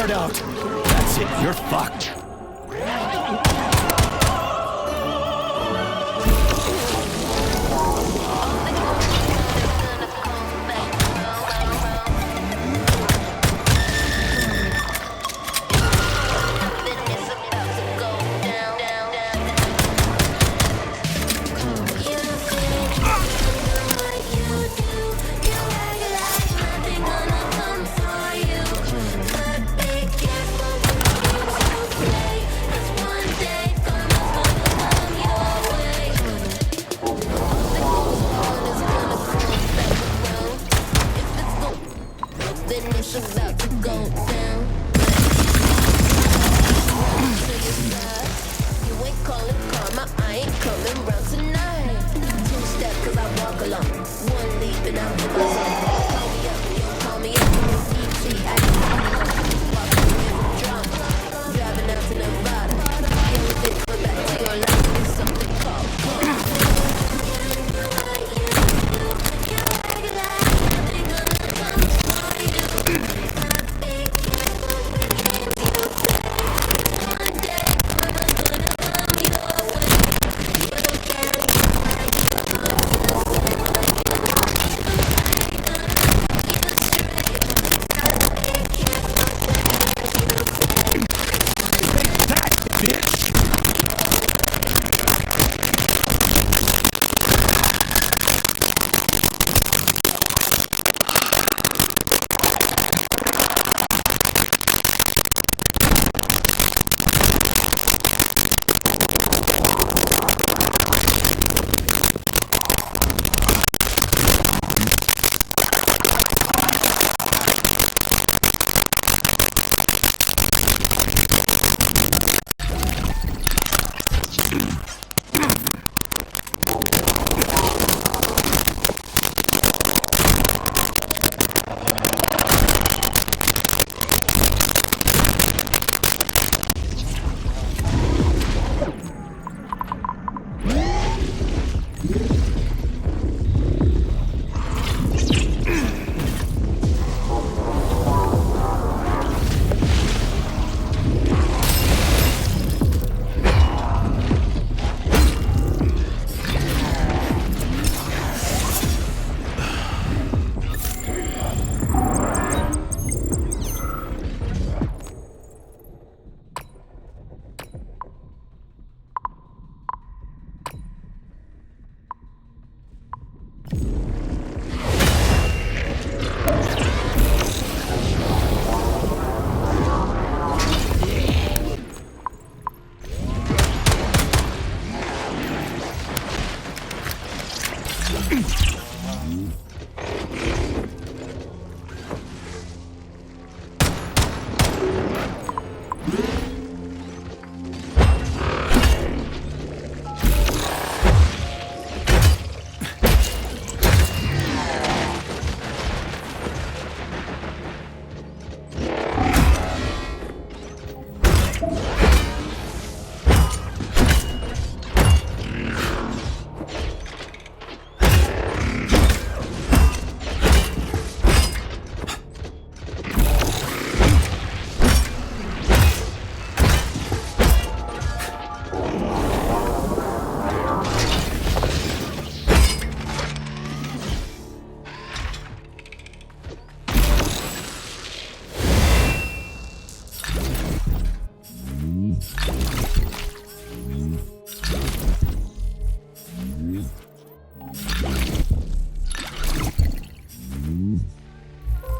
That's it, you're fucked.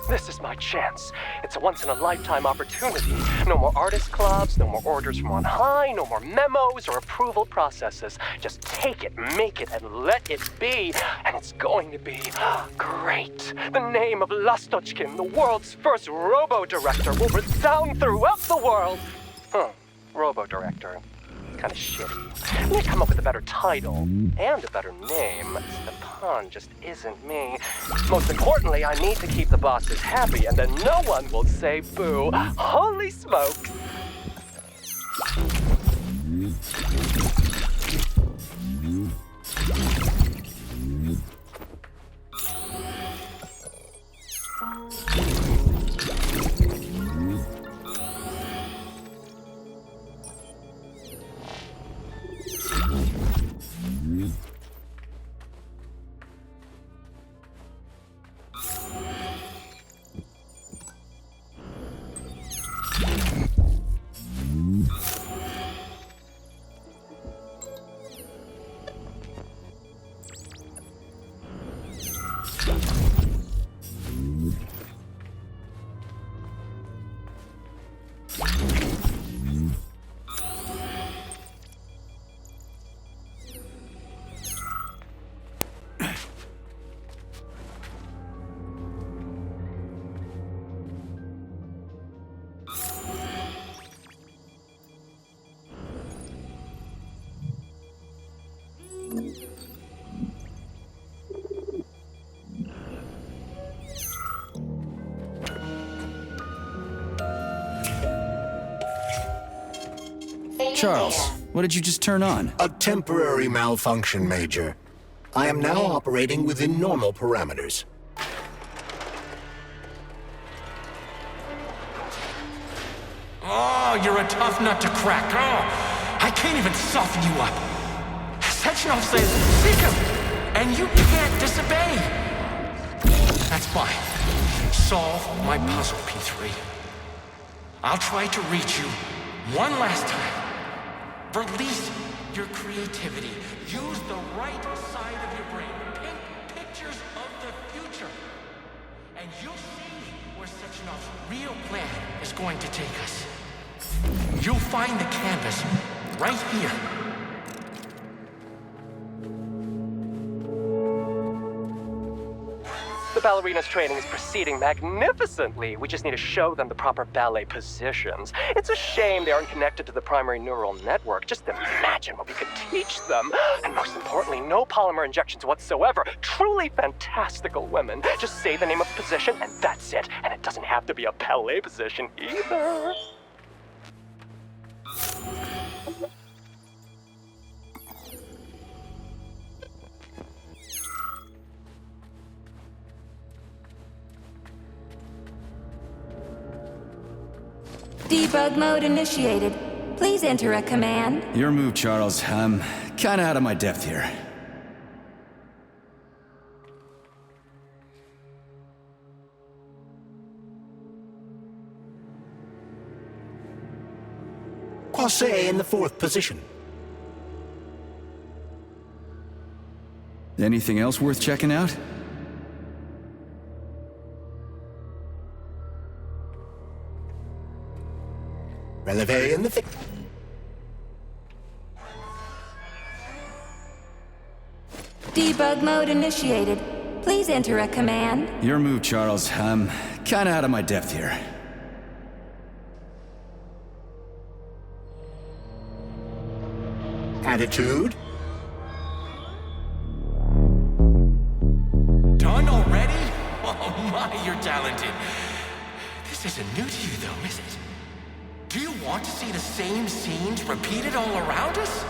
This is my chance. It's a once-in-a-lifetime opportunity. No more artist clubs, no more orders from on high, no more memos or approval processes. Just take it, make it, and let it be. And it's going to be great. The name of Lastochkin, the world's first robo-director, will resound throughout the world. Robo-director. Kind of shitty. I need to come up with a better title and a better name. Stepan just isn't me. Most importantly, I need to keep the bosses happy, and then no one will say boo. Holy smokes! Charles, what did you just turn on? A temporary malfunction, Major. I am now operating within normal parameters. Oh, you're a tough nut to crack. Oh, I can't even soften you up. Sechenov says, seek him, and you can't disobey. That's fine. Solve my puzzle, P3. I'll try to reach you one last time. Release your creativity. Use the right side of your brain. Paint pictures of the future. And you'll see where Sechenov's real plan is going to take us. You'll find the canvas right here. The ballerina's training is proceeding magnificently. We just need to show them the proper ballet positions. It's a shame they aren't connected to the primary neural network. Just imagine what we could teach them. And most importantly, no polymer injections whatsoever. Truly fantastical women. Just say the name of the position and that's it. And it doesn't have to be a ballet position either. Debug mode initiated. Please enter a command. Your move, Charles. I'm kinda out of my depth here. Croisset in the 4th position. Anything else worth checking out? Relevé in the Debug mode initiated. Please enter a command. Your move, Charles. I'm kinda out of my depth here. Attitude? Done already? Oh my, you're talented. This isn't new to you though, is it? Do you want to see the same scenes repeated all around us?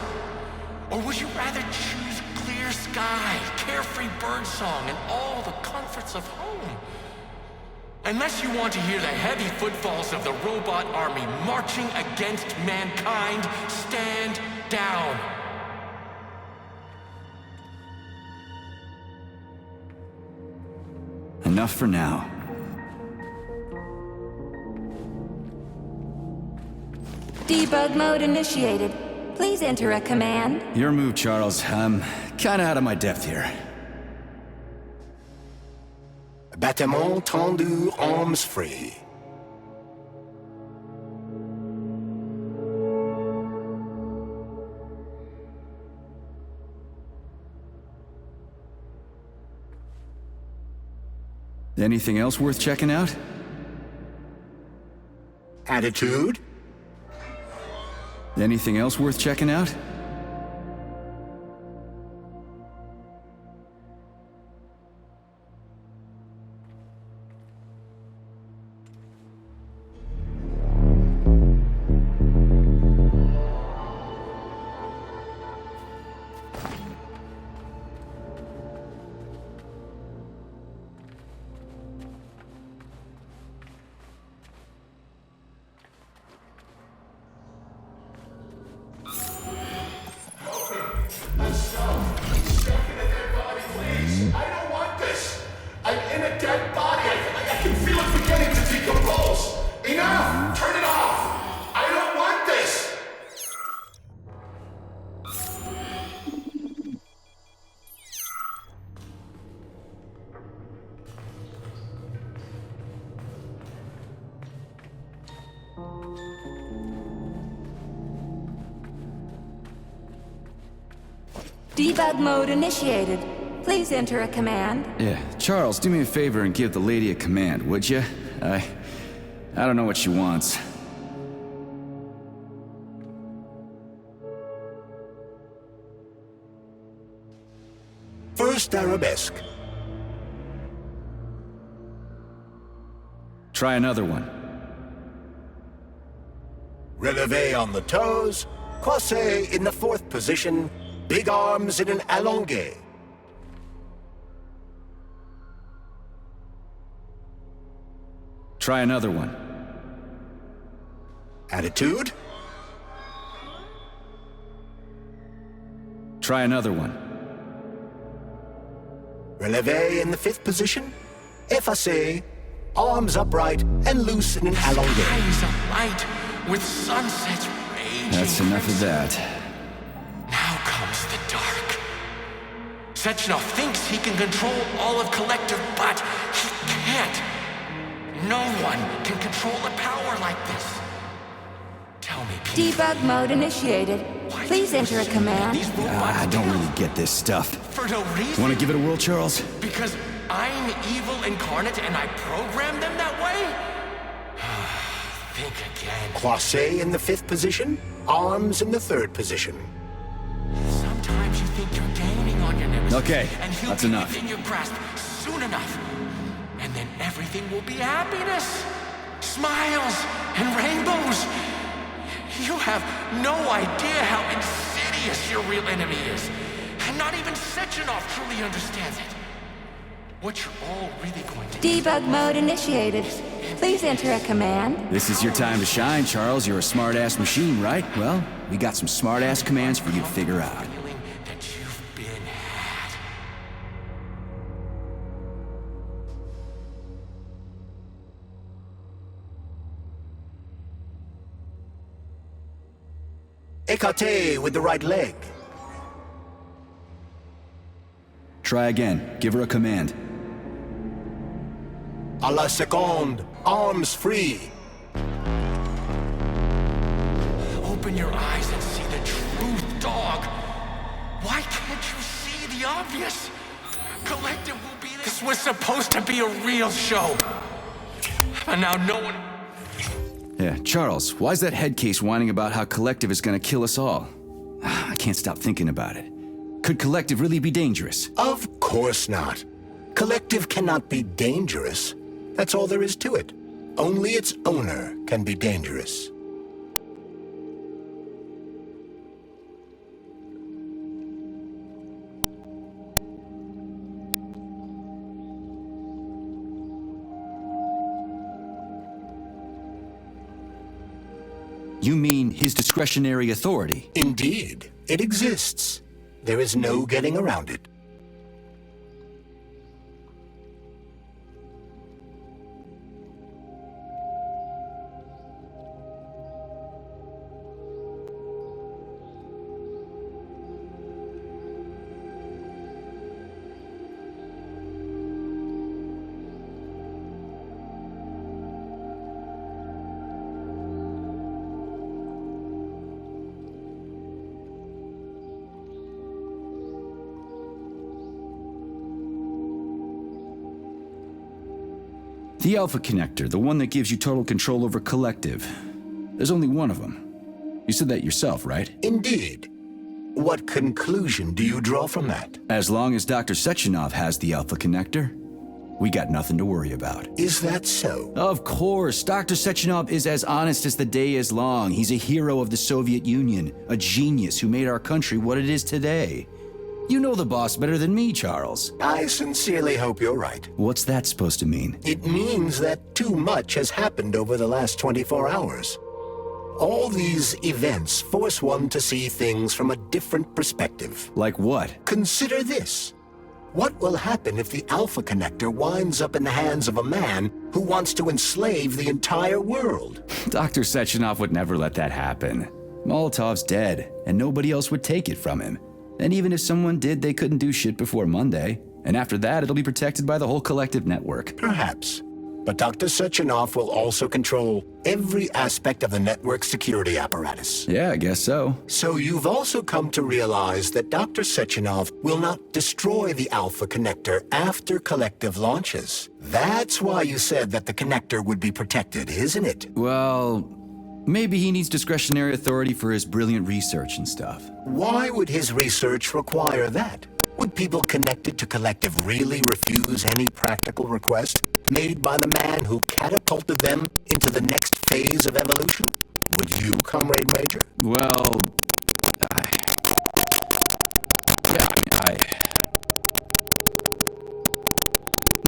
Or would you rather choose clear sky, carefree birdsong, and all the comforts of home? Unless you want to hear the heavy footfalls of the robot army marching against mankind, stand down. Enough for now. Debug mode initiated. Please enter a command. Your move, Charles. I'm kinda out of my depth here. Bâtiment tendu, arms free. Anything else worth checking out? Attitude? Anything else worth checking out? Debug mode initiated. Please enter a command. Yeah, Charles, do me a favor and give the lady a command, would you? I don't know what she wants. First arabesque. Try another one. Releve on the toes. Croisé in the fourth position. Big arms in an allongé. Try another one. Attitude? Try another one. Releve in the fifth position. Effacé. Arms upright and loose in an allongé. Eyes of light with sunsets raging. That's enough of that. Now comes the dark. Sechenov thinks he can control all of Collective, but he can't. No one can control a power like this. Tell me, Pete. Debug mode initiated. Please enter a command. I don't really get this stuff. For no reason. Want to give it a whirl, Charles? Because I'm evil incarnate and I programmed them that way? Think again. Croisé in the fifth position. Arms in the third position. Sometimes you think you're gaining on your nemesis. Okay, and he'll that's be enough. within your grasp soon enough. And then everything will be happiness. Smiles and rainbows. You have no idea how insidious your real enemy is. And not even Sechenov truly understands it. What you're all really going to do. Debug mode initiated. Please enter a command. This is your time to shine, Charles. You're a smart-ass machine, right? Well, we got some smart-ass commands for you to figure out. Feeling that you've been had. Écarté with the right leg. Try again. Give her a command. A la seconde. Arms free. Open your eyes and see the truth, dog. Why can't you see pretty obvious. Collective will be there. This was supposed to be a real show. And now no one... Yeah, Charles, why's that head case whining about how Collective is gonna kill us all? I can't stop thinking about it. Could Collective really be dangerous? Of course not. Collective cannot be dangerous. That's all there is to it. Only its owner can be dangerous. You mean his discretionary authority? Indeed, it exists. There is no getting around it. The Alpha Connector, the one that gives you total control over Collective. There's only one of them. You said that yourself, right? Indeed. What conclusion do you draw from that? As long as Dr. Sechenov has the Alpha Connector, we got nothing to worry about. Is that so? Of course. Dr. Sechenov is as honest as the day is long. He's a hero of the Soviet Union, a genius who made our country what it is today. You know the boss better than me, Charles. I sincerely hope you're right. What's that supposed to mean? It means that too much has happened over the last 24 hours. All these events force one to see things from a different perspective. Like what? Consider this. What will happen if the Alpha Connector winds up in the hands of a man who wants to enslave the entire world? Dr. Sechenov would never let that happen. Molotov's dead, and nobody else would take it from him. And even if someone did, they couldn't do shit before Monday. And after that, it'll be protected by the whole Collective network. Perhaps. But Dr. Sechenov will also control every aspect of the network's security apparatus. Yeah, I guess so. So you've also come to realize that Dr. Sechenov will not destroy the Alpha Connector after Collective launches. That's why you said that the Connector would be protected, isn't it? Well, maybe he needs discretionary authority for his brilliant research and stuff. Why would his research require that? Would people connected to Collective really refuse any practical request made by the man who catapulted them into the next phase of evolution? Would you, Comrade Major? Well,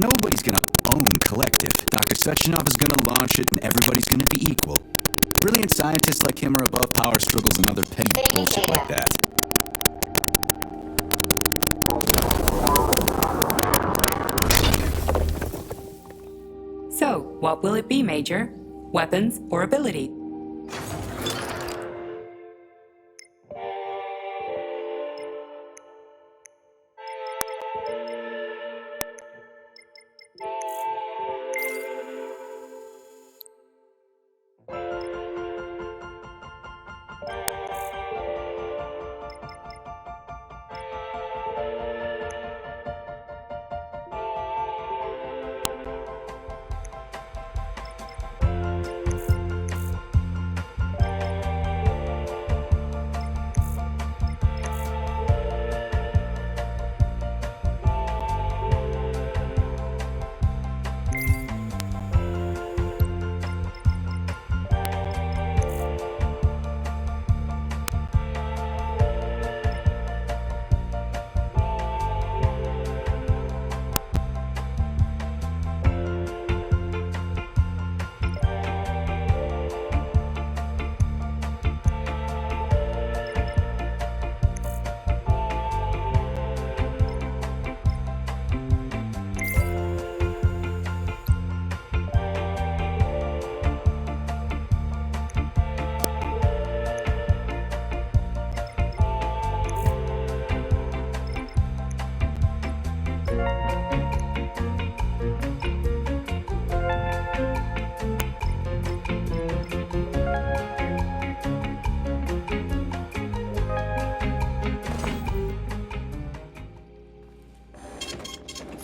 nobody's gonna own Collective. Dr. Sechenov is gonna launch it and everybody's gonna be equal. Brilliant scientists like him are above power struggles and other petty bullshit like that. So, what will it be, Major? Weapons or ability?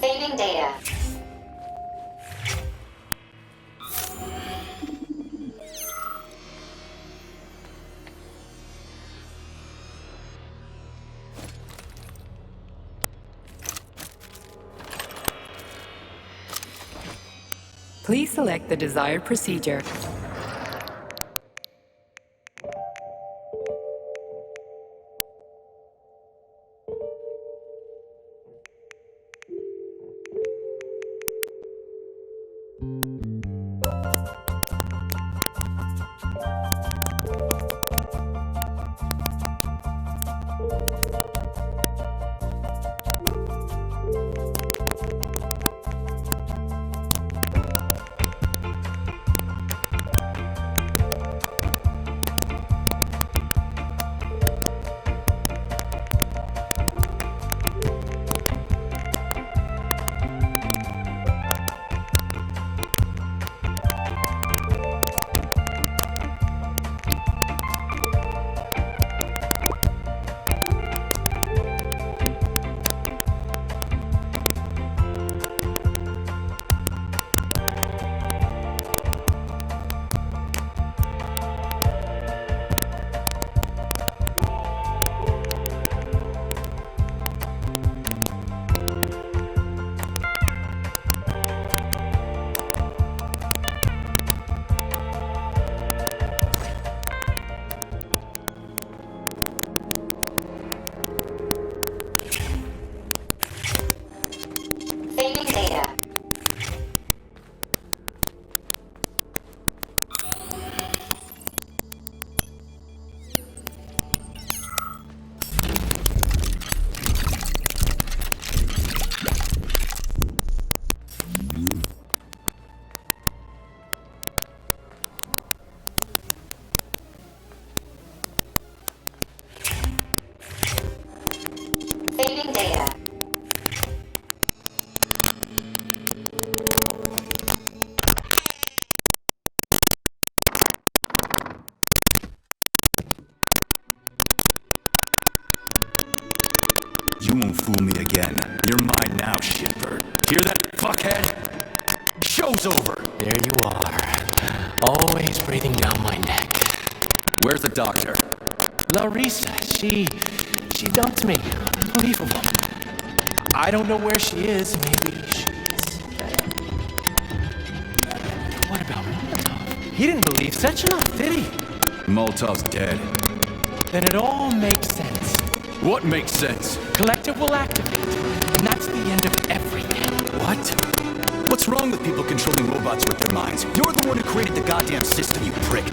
Saving data. Please select the desired procedure. Saving data. Saving data. You won't fool me again. You're mine now, shitbird. Hear that, fuckhead? Show's over. There you are. Always breathing down my neck. Where's the doctor? Larissa, she dumped me. Unbelievable. I don't know where she is. Maybe she's dead. What about Molotov? He didn't believe Sechenov, did he? Molotov's dead. Then it all makes sense. What makes sense? Collective will activate, and that's the end of everything. What? What's wrong with people controlling robots with their minds? You're the one who created the goddamn system, you prick.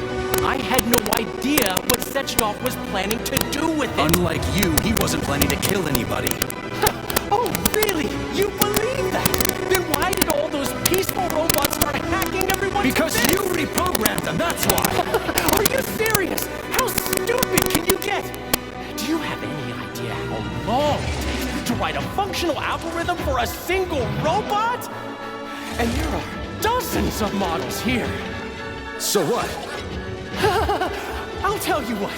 I had no idea what Sechenov was planning to do with it. Unlike you, he wasn't planning to kill anybody. Oh, really? You believe that? Then why did all those peaceful robots start hacking everyone's Because bits? you reprogrammed them, that's why! Are you serious? How stupid can you get? Do you have any idea how long it takes to write a functional algorithm for a single robot? And there are dozens of models here. So what? I'll tell you what.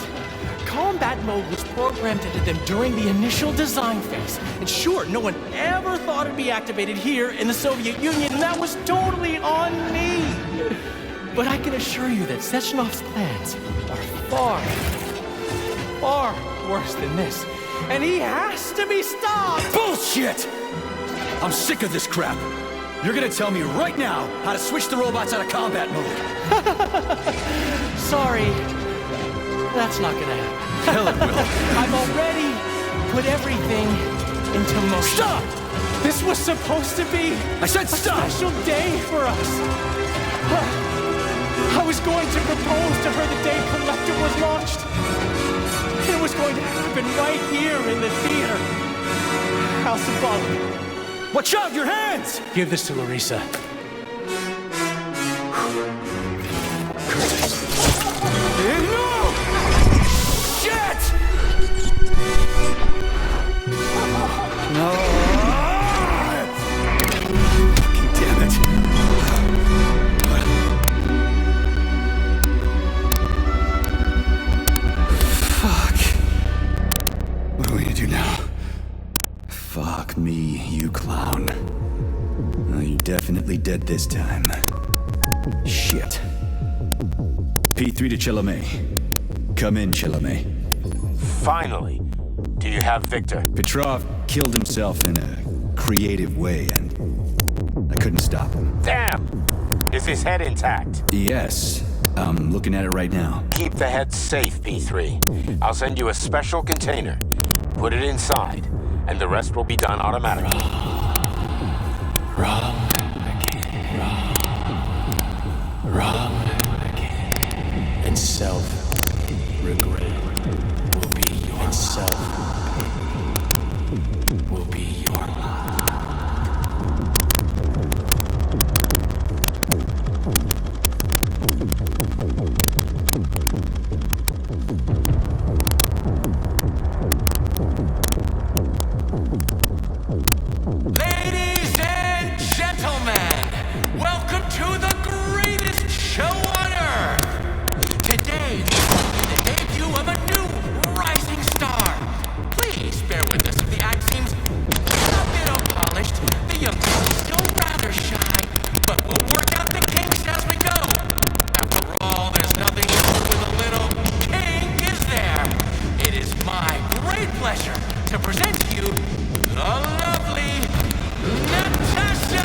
Combat mode was programmed into them during the initial design phase. And sure, no one ever thought it'd be activated here in the Soviet Union, and that was totally on me. But I can assure you that Sechenov's plans are far worse than this. And he has to be stopped! Bullshit! I'm sick of this crap. You're gonna tell me right now how to switch the robots out of combat mode. Sorry. That's not gonna happen. Hell it will. I've already put everything into motion. Stop! This was supposed to be I said stop! a special day for us. I was going to propose to her the day Collective was launched. It was going to happen right here in the theater. How symbolic. Watch out, your hands! Give this to Larissa. No! Shit! No! Damn it. Fuck. What are we gonna do now? Fuck me, you clown. Oh, you're definitely dead this time. Shit. P3 to Chalamet. Come in, Chalamet. Finally. Do you have Victor? Petrov killed himself in a creative way, and I couldn't stop him. Damn! Is his head intact? Yes. I'm looking at it right now. Keep the head safe, P3. I'll send you a special container. Put it inside, and the rest will be done automatically. Wrong again. Wrong again. And self-regret will be your will be your Ladies and gentlemen, welcome to the greatest show on earth. Today, the debut of a new rising star. Please bear with us if the act seems a bit unpolished. The young man is still rather shy, but we'll work out the kinks as we go. After all, there's nothing wrong with a little kink, is there? It is my great pleasure to present to you the lovely Natasha!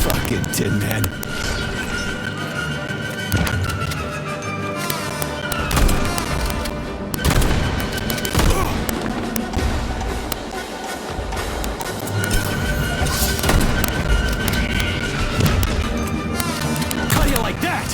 Fucking Tin Man. How do you like that?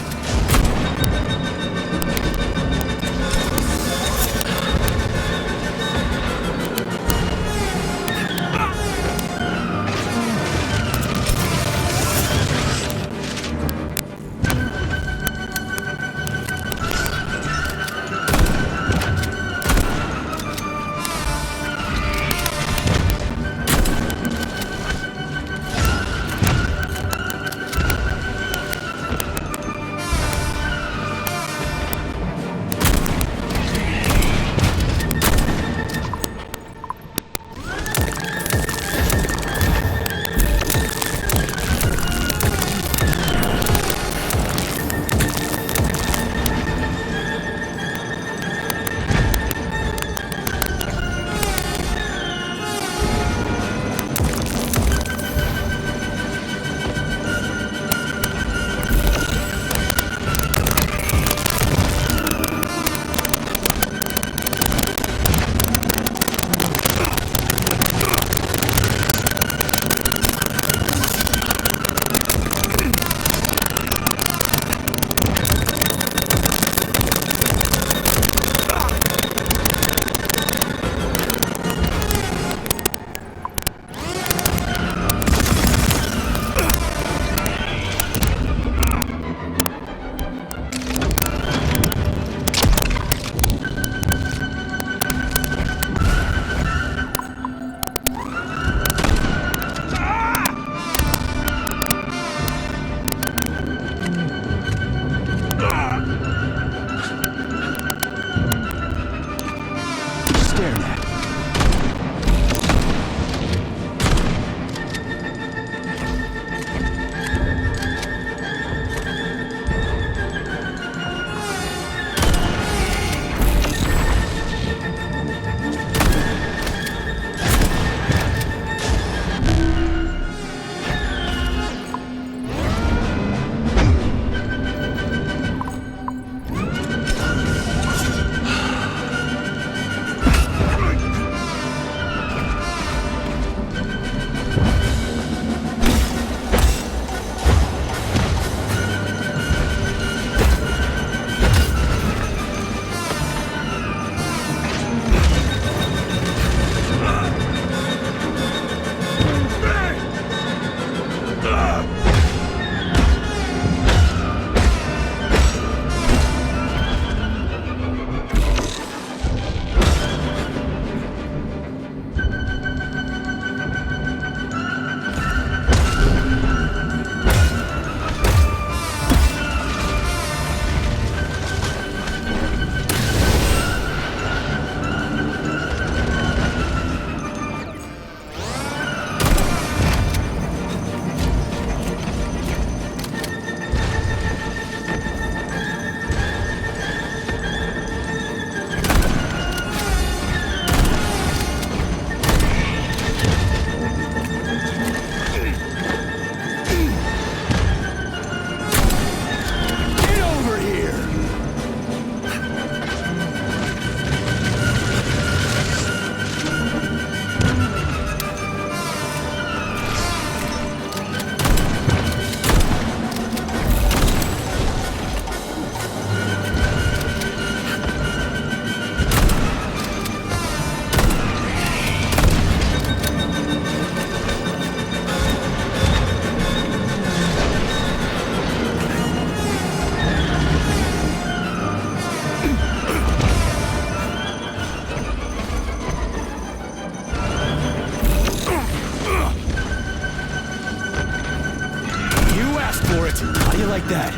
do you like that?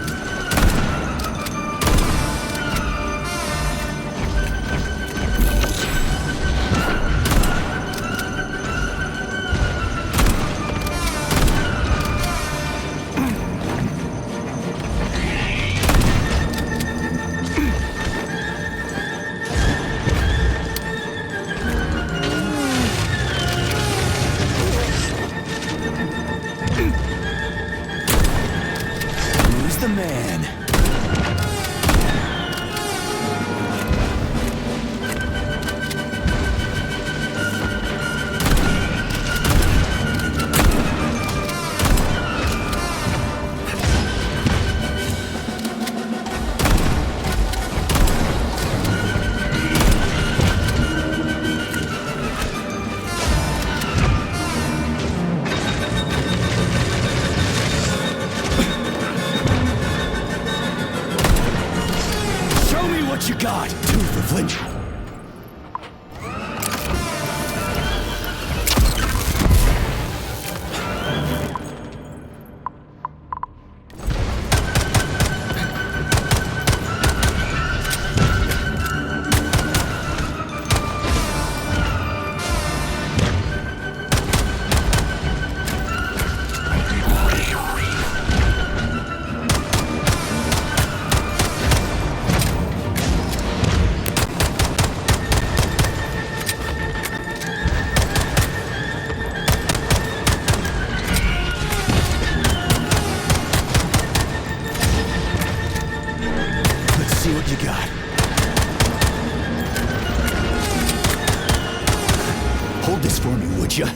Who's the man? Show me what you got, Tooth of Lynch. Let's see what you got. Hold this for me, would ya?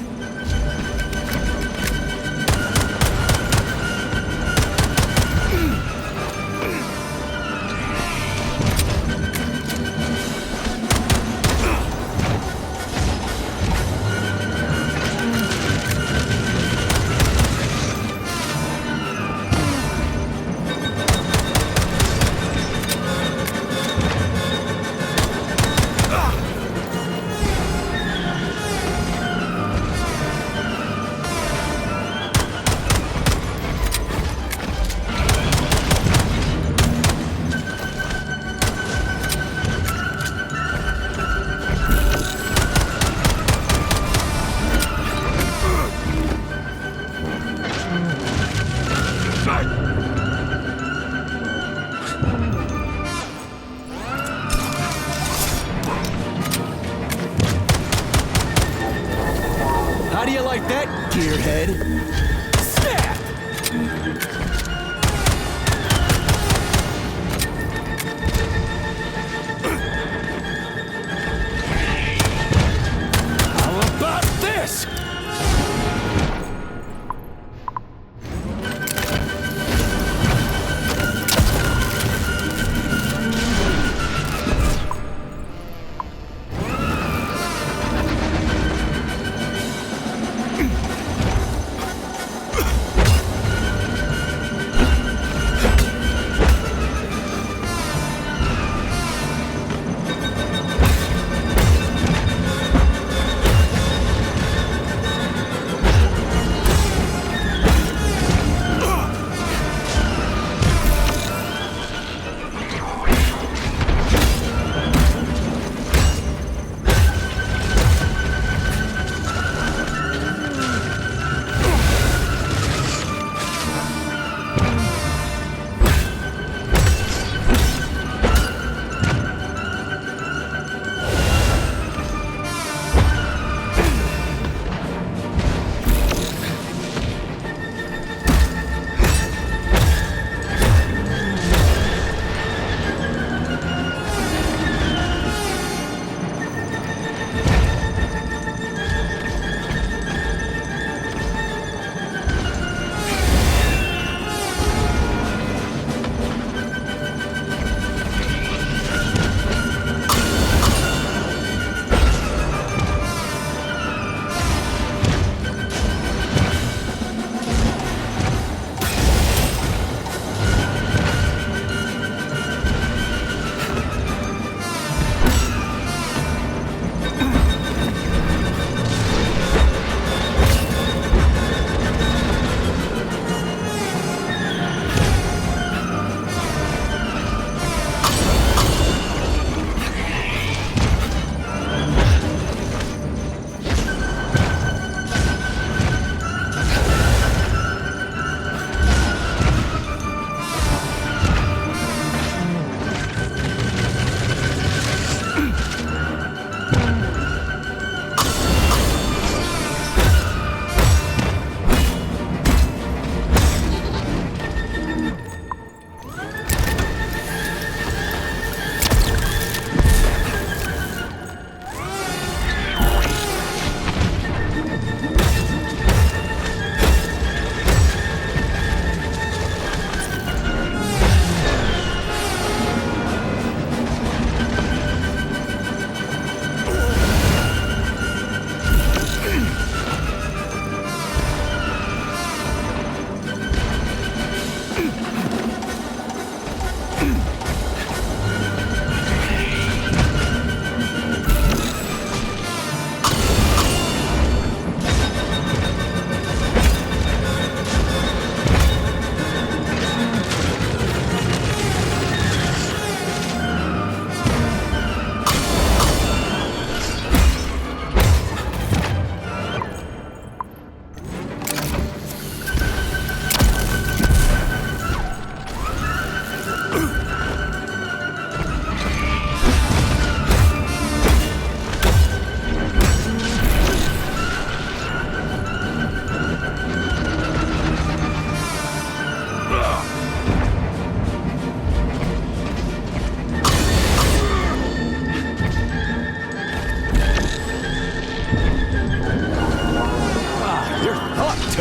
How do you like that, gearhead? Snap! How about this?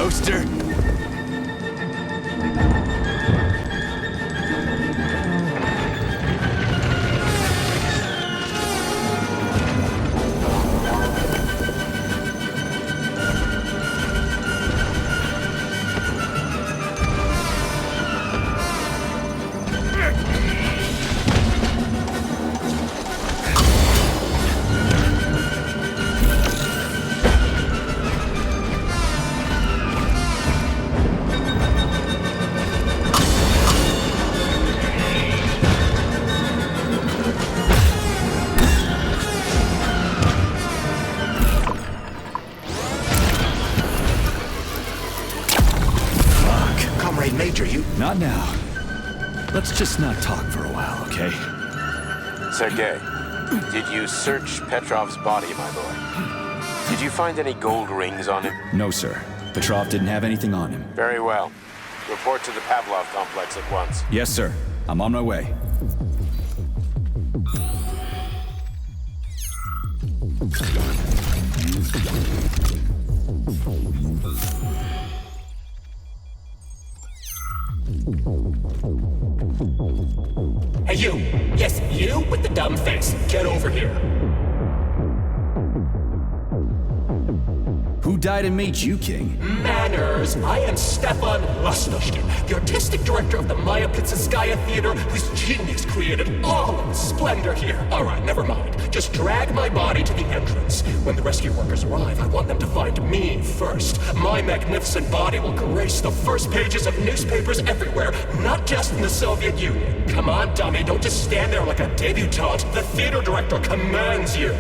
toaster. Major, you... Not now. Let's just not talk for a while, okay? Sergei, did you search Petrov's body, my boy? Did you find any gold rings on him? No, sir. Petrov didn't have anything on him. Very well. Report to the Pavlov complex at once. Yes, sir. I'm on my way. Hey, you! Yes, you with the dumb face. Get over here. Who died and made you king? Manners! I am Stefan Lastoshkin, the artistic director of the Maya Pizzaskaya Theater, whose genius created all of the splendor here. Alright, never mind. Just drag my body to the entrance. When the rescue workers arrive, I want them to find me first. My magnificent body will grace the first pages of newspapers everywhere, not just in the Soviet Union. Come on, dummy, don't just stand there like a debutante. The theater director commands you.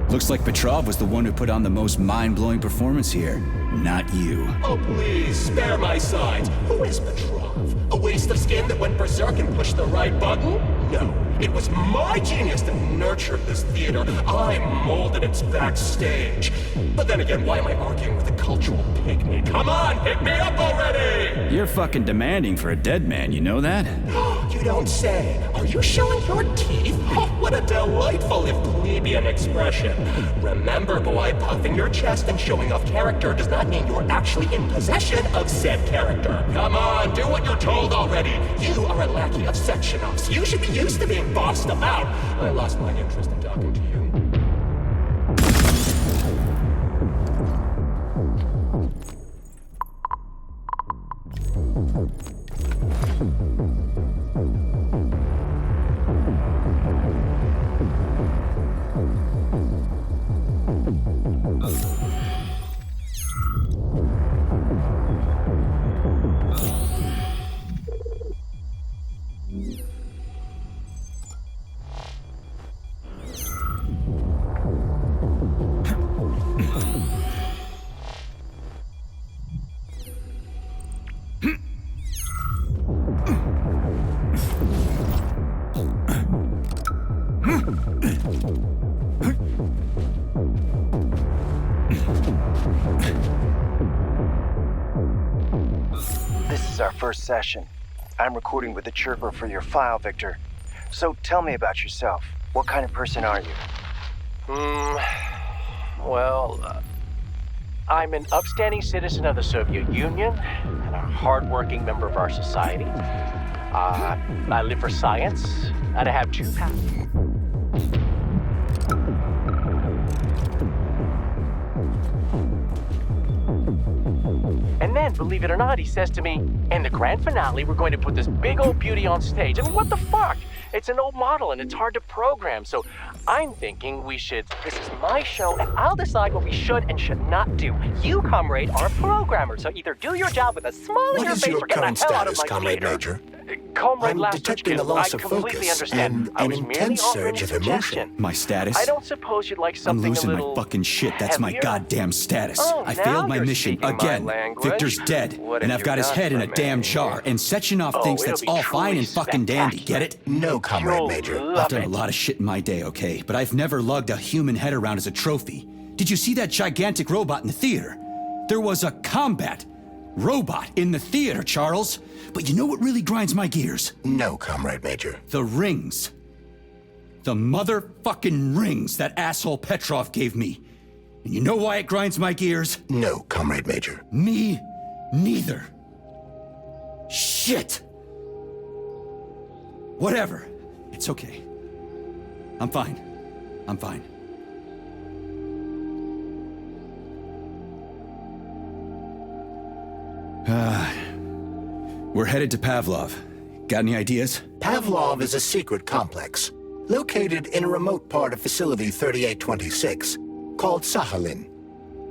Looks like Petrov was the one who put on the most mind-blowing performance here. Not you. Oh, please, spare my sides. Who is Petrov? A waste of skin that went berserk and pushed the right button? No, it was my genius that nurtured this theater. I molded its backstage. But then again, why am I arguing with a cultural pygmy? Come on, pick me up already! You're fucking demanding for a dead man, you know that? You don't say. Are you showing your teeth? Oh, what a delightful if plebeian expression. Remember, boy, puffing your chest and showing off character does not mean you're actually in possession of said character. Come on, do what you're told already. You are a lackey of Sectionov's. You should be used to being bossed about. I lost my interest in talking to you. This is our first session. I'm recording with the chirper for your file, Victor. So tell me about yourself. What kind of person are you? I'm an upstanding citizen of the Soviet Union and a hardworking member of our society. I live for science, and I have two paths. And then, believe it or not, he says to me, in the grand finale, we're going to put this big old beauty on stage. I mean, what the fuck? It's an old model and it's hard to program. So I'm thinking this is my show and I'll decide what we should and should not do. You, comrade, are a programmer, so either do your job with a smile on your face or get the hell out of my Comrade theater. Major? Comrade I'm detecting a loss of focus and an intense surge of emotion. My status? I don't suppose you'd like I'm something losing a little my fucking shit. That's my heavier? goddamn status. Oh, I now failed my you're mission speaking my again. language. Victor's dead, What and have I've got you his done head in a for me? damn jar, and Sechenov thinks it'll that's be all fine truly and fucking dandy. Get it? No, Comrade You'll Major. love I've done a it. lot of shit in my day, okay? But I've never lugged a human head around as a trophy. Did you see that gigantic robot in the theater? There was a combat. robot in the theater, Charles. But you know what really grinds my gears? No, Comrade Major. The rings. The motherfucking rings that asshole Petrov gave me. And you know why it grinds my gears? No, Comrade Major. Me neither. Shit. Whatever. It's okay. I'm fine. I'm fine. We're headed to Pavlov. Got any ideas? Pavlov is a secret complex, located in a remote part of Facility 3826, called Sakhalin.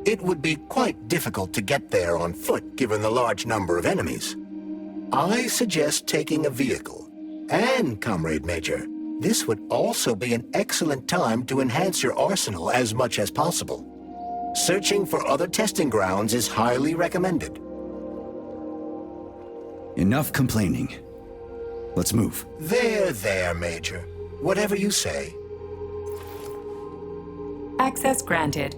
It would be quite difficult to get there on foot given the large number of enemies. I suggest taking a vehicle. And, Comrade Major, this would also be an excellent time to enhance your arsenal as much as possible. Searching for other testing grounds is highly recommended. Enough complaining. Let's move. There, Major. Whatever you say. Access granted.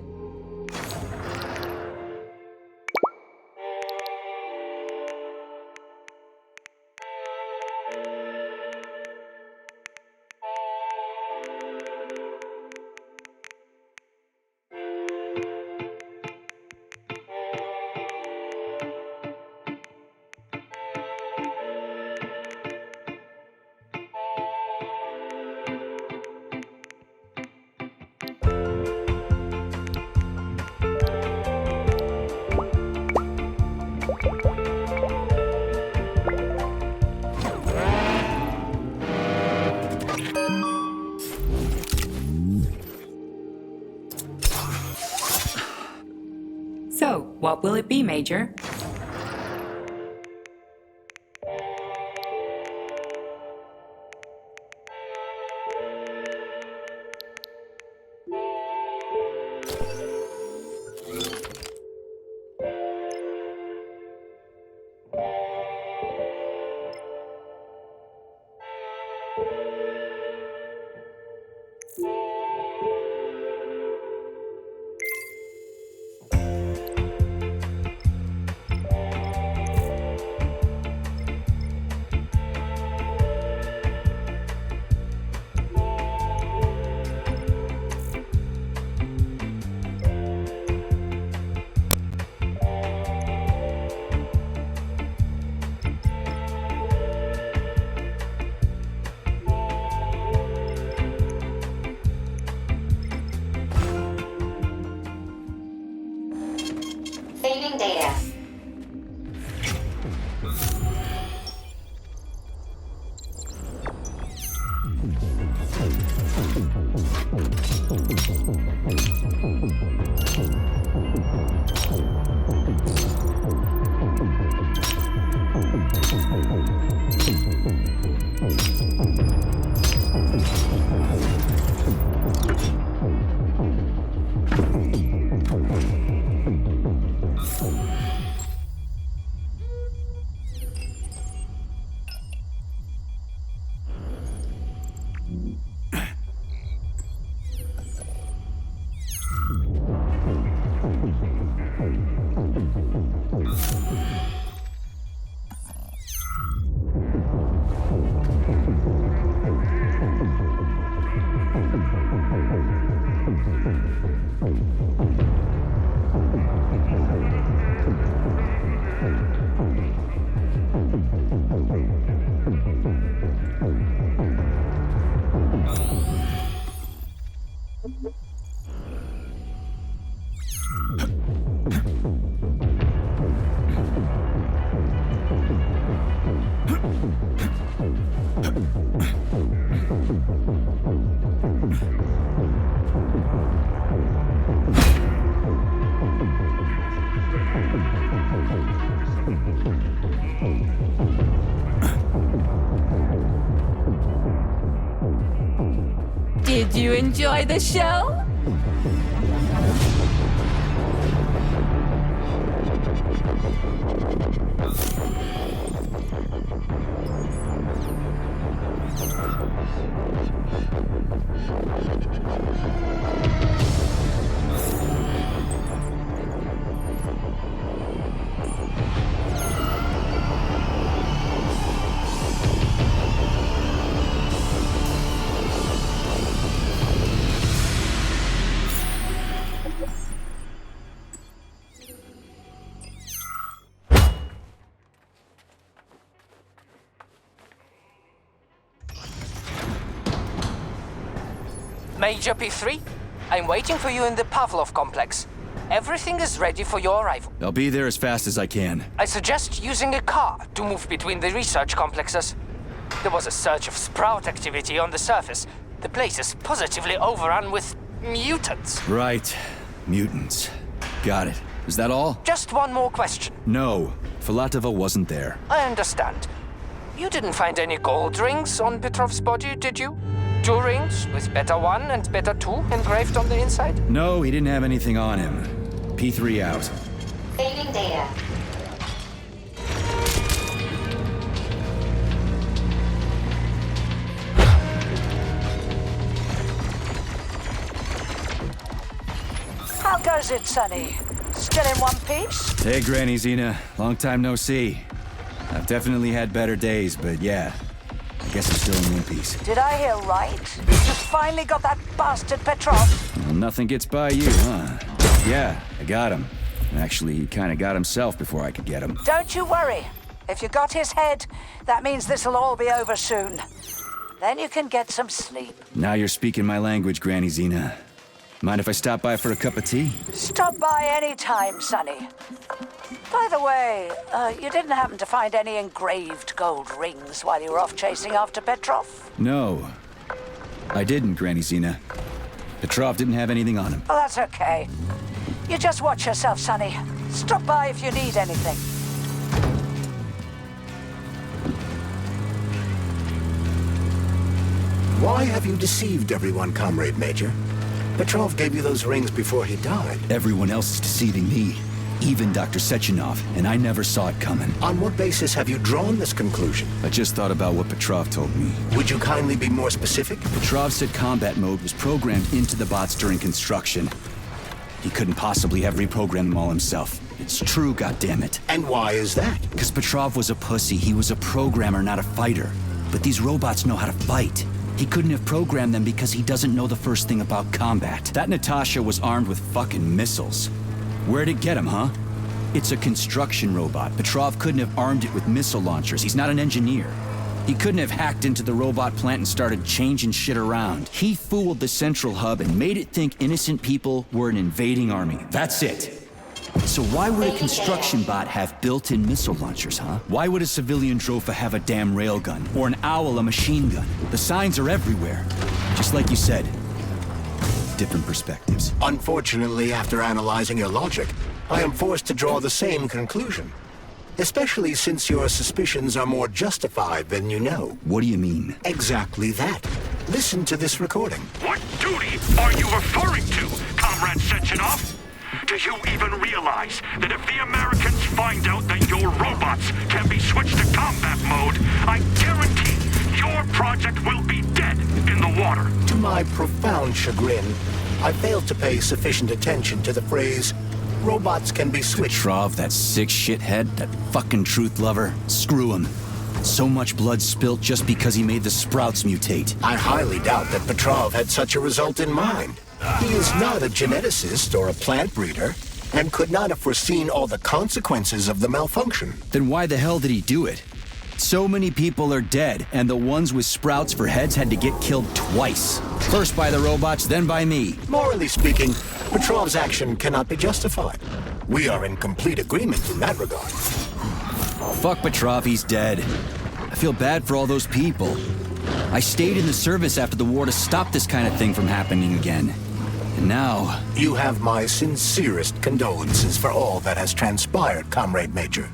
So, what will it be, Major? Saving data. Did you enjoy the show? Major P3. I'm waiting for you in the Pavlov complex. Everything is ready for your arrival. I'll be there as fast as I can. I suggest using a car to move between the research complexes. There was a surge of sprout activity on the surface. The place is positively overrun with mutants. Right. Mutants. Got it. Is that all? Just one more question. No. Filatova wasn't there. I understand. You didn't find any gold rings on Petrov's body, did you? 2 rings with Beta 1 and Beta 2 engraved on the inside? No, he didn't have anything on him. P3 out. Saving data. How goes it, Sonny? Still in one piece? Hey, Granny Zena. Long time no see. I've definitely had better days, but yeah. I guess I'm still in one piece. Did I hear right? You finally got that bastard Petrov? Well, nothing gets by you, huh? Yeah, I got him. Actually, he kind of got himself before I could get him. Don't you worry. If you got his head, that means this'll all be over soon. Then you can get some sleep. Now you're speaking my language, Granny Zena. Mind if I stop by for a cup of tea? Stop by any time, Sonny. By the way, you didn't happen to find any engraved gold rings while you were off chasing after Petrov? No. I didn't, Granny Zena. Petrov didn't have anything on him. Oh, that's okay. You just watch yourself, Sonny. Stop by if you need anything. Why have you deceived everyone, Comrade Major? Petrov gave you those rings before he died. Everyone else is deceiving me. Even Dr. Sechenov, and I never saw it coming. On what basis have you drawn this conclusion? I just thought about what Petrov told me. Would you kindly be more specific? Petrov said combat mode was programmed into the bots during construction. He couldn't possibly have reprogrammed them all himself. It's true, goddammit. And why is that? Because Petrov was a pussy. He was a programmer, not a fighter. But these robots know how to fight. He couldn't have programmed them because he doesn't know the first thing about combat. That Natasha was armed with fucking missiles. Where'd it get him, huh? It's a construction robot. Petrov couldn't have armed it with missile launchers. He's not an engineer. He couldn't have hacked into the robot plant and started changing shit around. He fooled the central hub and made it think innocent people were an invading army. That's it. So why would a construction bot have built-in missile launchers, huh? Why would a civilian Drofa have a damn railgun? Or an owl a machine gun? The signs are everywhere. Just like you said. Different perspectives. Unfortunately, after analyzing your logic, I am forced to draw the same conclusion. Especially since your suspicions are more justified than you know. What do you mean? Exactly that. Listen to this recording. What duty are you referring to, Comrade Sechenov? Do you even realize that if the Americans find out that your robots can be switched to combat mode, I guarantee your project will be dead in the water? To my profound chagrin, I failed to pay sufficient attention to the phrase, robots can be switched. Petrov, that sick shithead, that fucking truth lover. Screw him. So much blood spilt just because he made the sprouts mutate. I highly doubt that Petrov had such a result in mind. He is not a geneticist or a plant breeder, and could not have foreseen all the consequences of the malfunction. Then why the hell did he do it? So many people are dead, and the ones with sprouts for heads had to get killed twice. First by the robots, then by me. Morally speaking, Petrov's action cannot be justified. We are in complete agreement in that regard. Fuck Petrov, he's dead. I feel bad for all those people. I stayed in the service after the war to stop this kind of thing from happening again. And now... You have my sincerest condolences for all that has transpired, Comrade Major.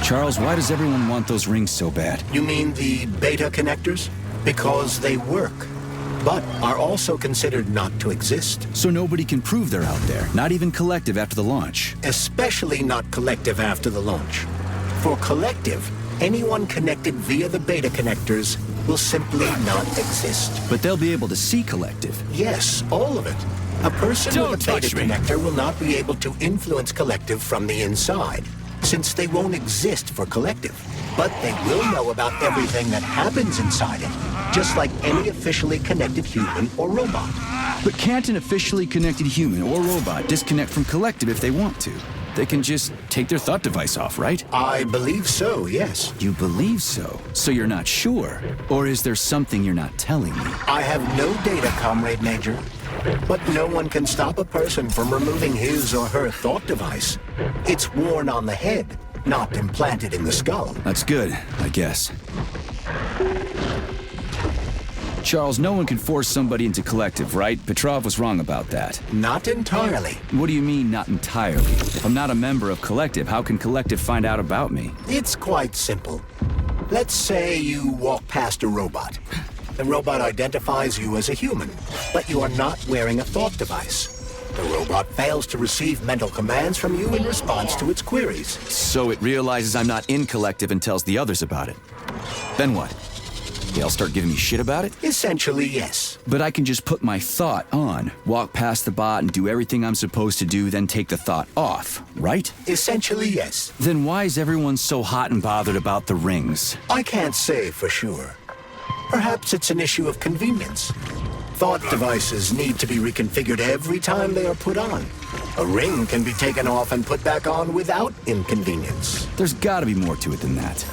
Charles, why does everyone want those rings so bad? You mean the beta connectors? Because they work, but are also considered not to exist. So nobody can prove they're out there, not even Collective after the launch. Especially not Collective after the launch. For Collective, anyone connected via the beta connectors will simply not exist. But they'll be able to see Collective. Yes, all of it. A person with a beta connector will not be able to influence Collective from the inside, since they won't exist for Collective. But they will know about everything that happens inside it, just like any officially connected human or robot. But can't an officially connected human or robot disconnect from Collective if they want to? They can just take their thought device off, right? I believe so, yes. You believe so? So you're not sure? Or is there something you're not telling me? I have no data, Comrade Major. But no one can stop a person from removing his or her thought device. It's worn on the head, not implanted in the skull. That's good, I guess. Charles, no one can force somebody into Collective, right? Petrov was wrong about that. Not entirely. What do you mean, not entirely? If I'm not a member of Collective, how can Collective find out about me? It's quite simple. Let's say you walk past a robot. The robot identifies you as a human, but you are not wearing a thought device. The robot fails to receive mental commands from you in response to its queries. So it realizes I'm not in Collective and tells the others about it. Then what? They'll start giving me shit about it? Essentially, yes. But I can just put my thought on, walk past the bot and do everything I'm supposed to do, then take the thought off, right? Essentially, yes. Then why is everyone so hot and bothered about the rings? I can't say for sure. Perhaps it's an issue of convenience. Thought devices need to be reconfigured every time they are put on. A ring can be taken off and put back on without inconvenience. There's gotta be more to it than that.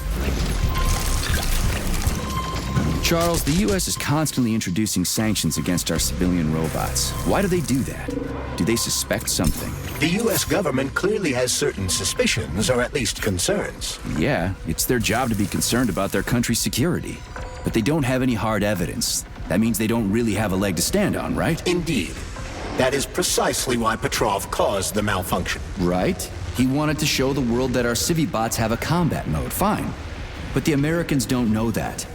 Charles, the U.S. is constantly introducing sanctions against our civilian robots. Why do they do that? Do they suspect something? The U.S. government clearly has certain suspicions, or at least concerns. Yeah, it's their job to be concerned about their country's security. But they don't have any hard evidence. That means they don't really have a leg to stand on, right? Indeed. That is precisely why Petrov caused the malfunction. Right? He wanted to show the world that our Civi-bots have a combat mode, fine. But the Americans don't know that.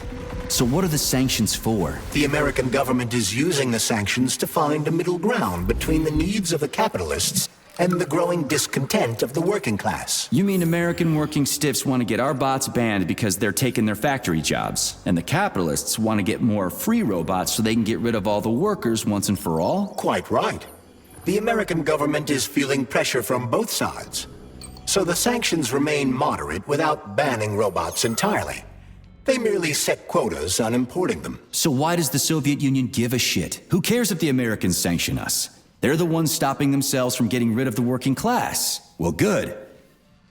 So what are the sanctions for? The American government is using the sanctions to find a middle ground between the needs of the capitalists and the growing discontent of the working class. You mean American working stiffs want to get our bots banned because they're taking their factory jobs, and the capitalists want to get more free robots so they can get rid of all the workers once and for all? Quite right. The American government is feeling pressure from both sides. So the sanctions remain moderate without banning robots entirely. They merely set quotas on importing them. So why does the Soviet Union give a shit? Who cares if the Americans sanction us? They're the ones stopping themselves from getting rid of the working class. Well, good.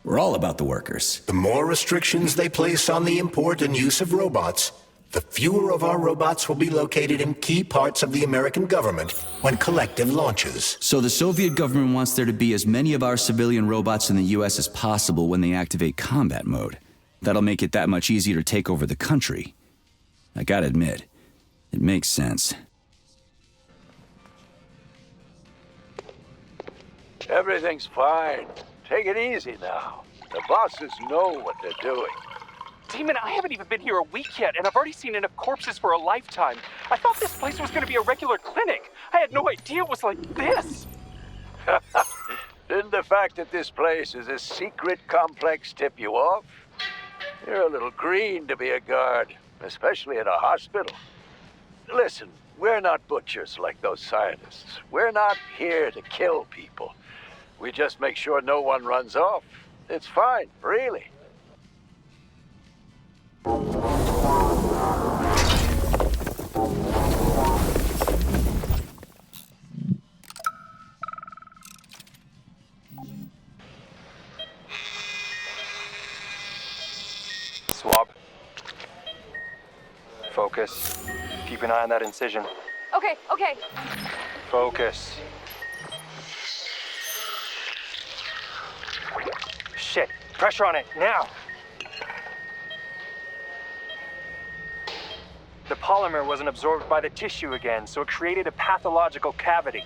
We're all about the workers. The more restrictions they place on the import and use of robots, the fewer of our robots will be located in key parts of the American government when Collective launches. So the Soviet government wants there to be as many of our civilian robots in the US as possible when they activate combat mode. That'll make it that much easier to take over the country. I gotta admit, it makes sense. Everything's fine. Take it easy now. The bosses know what they're doing. Demon, I haven't even been here a week yet, and I've already seen enough corpses for a lifetime. I thought this place was going to be a regular clinic. I had no idea it was like this. Didn't the fact that this place is a secret complex tip you off? You're a little green to be a guard, especially at a hospital. Listen, we're not butchers like those scientists. We're not here to kill people. We just make sure no one runs off. It's fine, really. Swab. Focus. Keep an eye on that incision. Okay, okay. Focus. Shit. Pressure on it, now! The polymer wasn't absorbed by the tissue again, so it created a pathological cavity.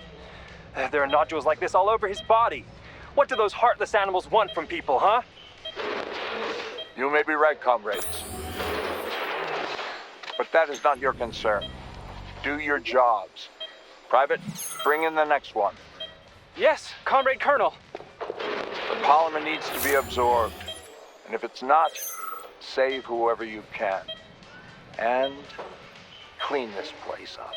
There are nodules like this all over his body. What do those heartless animals want from people, huh? You may be right, comrades. But that is not your concern. Do your jobs. Private, bring in the next one. Yes, Comrade Colonel. The polymer needs to be absorbed. And if it's not, save whoever you can. And clean this place up.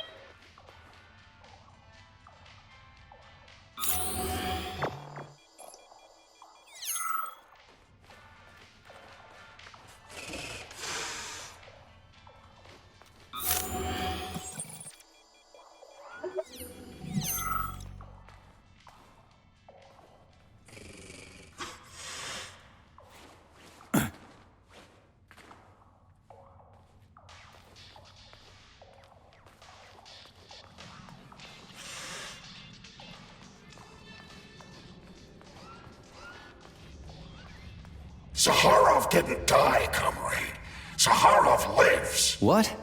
Zaharov didn't die, comrade. Zaharov lives. What?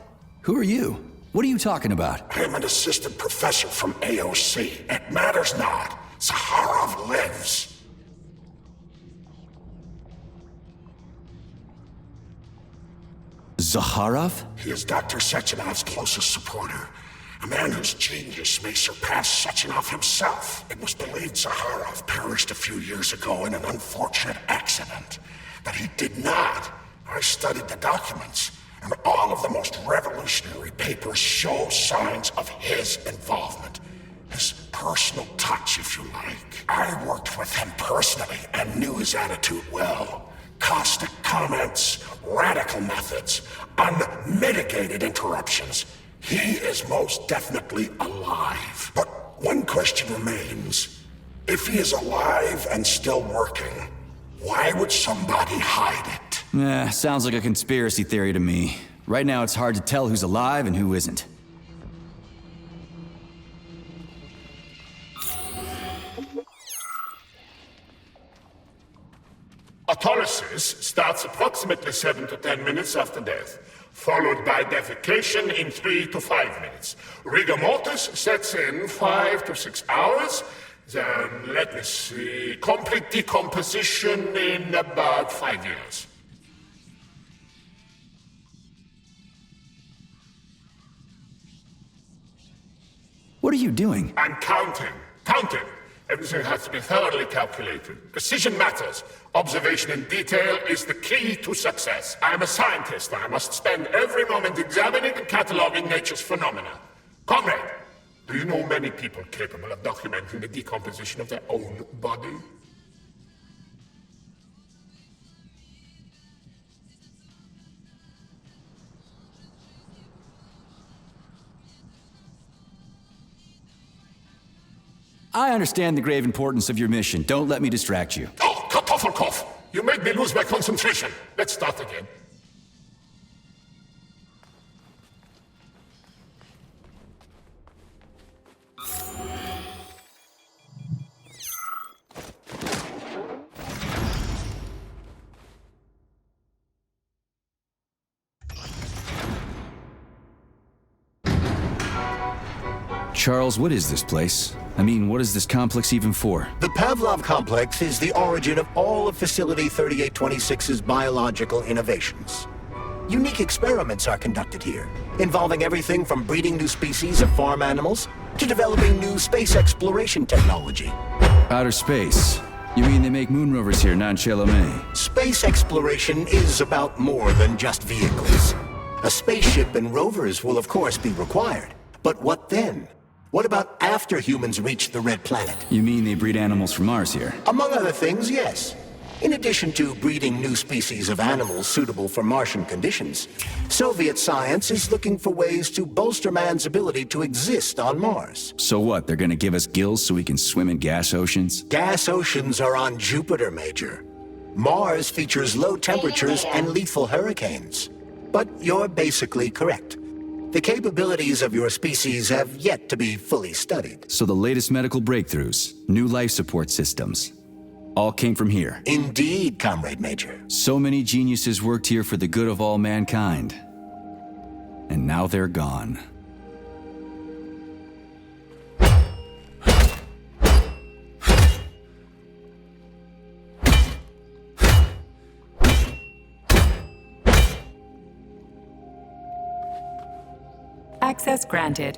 Who are you? What are you talking about? I'm an assistant professor from AOC. It matters not. Zaharov lives. Zaharov? He is Dr. Sechenov's closest supporter. A man whose genius may surpass Sechenov himself. It was believed Zaharov perished a few years ago in an unfortunate accident. But he did not. I studied the documents, and all of the most revolutionary papers show signs of his involvement. His personal touch, if you like. I worked with him personally and knew his attitude well. Caustic comments, radical methods, unmitigated interruptions. He is most definitely alive. But one question remains. If he is alive and still working, why would somebody hide it? Sounds like a conspiracy theory to me. Right now it's hard to tell who's alive and who isn't. Autolysis starts approximately 7 to 10 minutes after death, followed by defecation in 3 to 5 minutes. Rigor mortis sets in 5 to 6 hours. Then, let me see, complete decomposition in about 5 years. What are you doing? I'm counting. Counting. Everything has to be thoroughly calculated. Precision matters. Observation in detail is the key to success. I'm a scientist. I must spend every moment examining and cataloging nature's phenomena. Comrade, do you know many people capable of documenting the decomposition of their own body? I understand the grave importance of your mission. Don't let me distract you. Oh, Kartoffelkopf! You made me lose my concentration. Let's start again. Charles, what is this place? I mean, what is this complex even for? The Pavlov complex is the origin of all of Facility 3826's biological innovations. Unique experiments are conducted here, involving everything from breeding new species of farm animals to developing new space exploration technology. Outer space? You mean they make moon rovers here, not in Chalamet? Space exploration is about more than just vehicles. A spaceship and rovers will of course be required. But what then? What about after humans reach the Red Planet? You mean they breed animals from Mars here? Among other things, yes. In addition to breeding new species of animals suitable for Martian conditions, Soviet science is looking for ways to bolster man's ability to exist on Mars. So what, they're gonna give us gills so we can swim in gas oceans? Gas oceans are on Jupiter, Major. Mars features low temperatures and lethal hurricanes. But you're basically correct. The capabilities of your species have yet to be fully studied. So the latest medical breakthroughs, new life support systems, all came from here. Indeed, Comrade Major. So many geniuses worked here for the good of all mankind. And now they're gone. Access granted.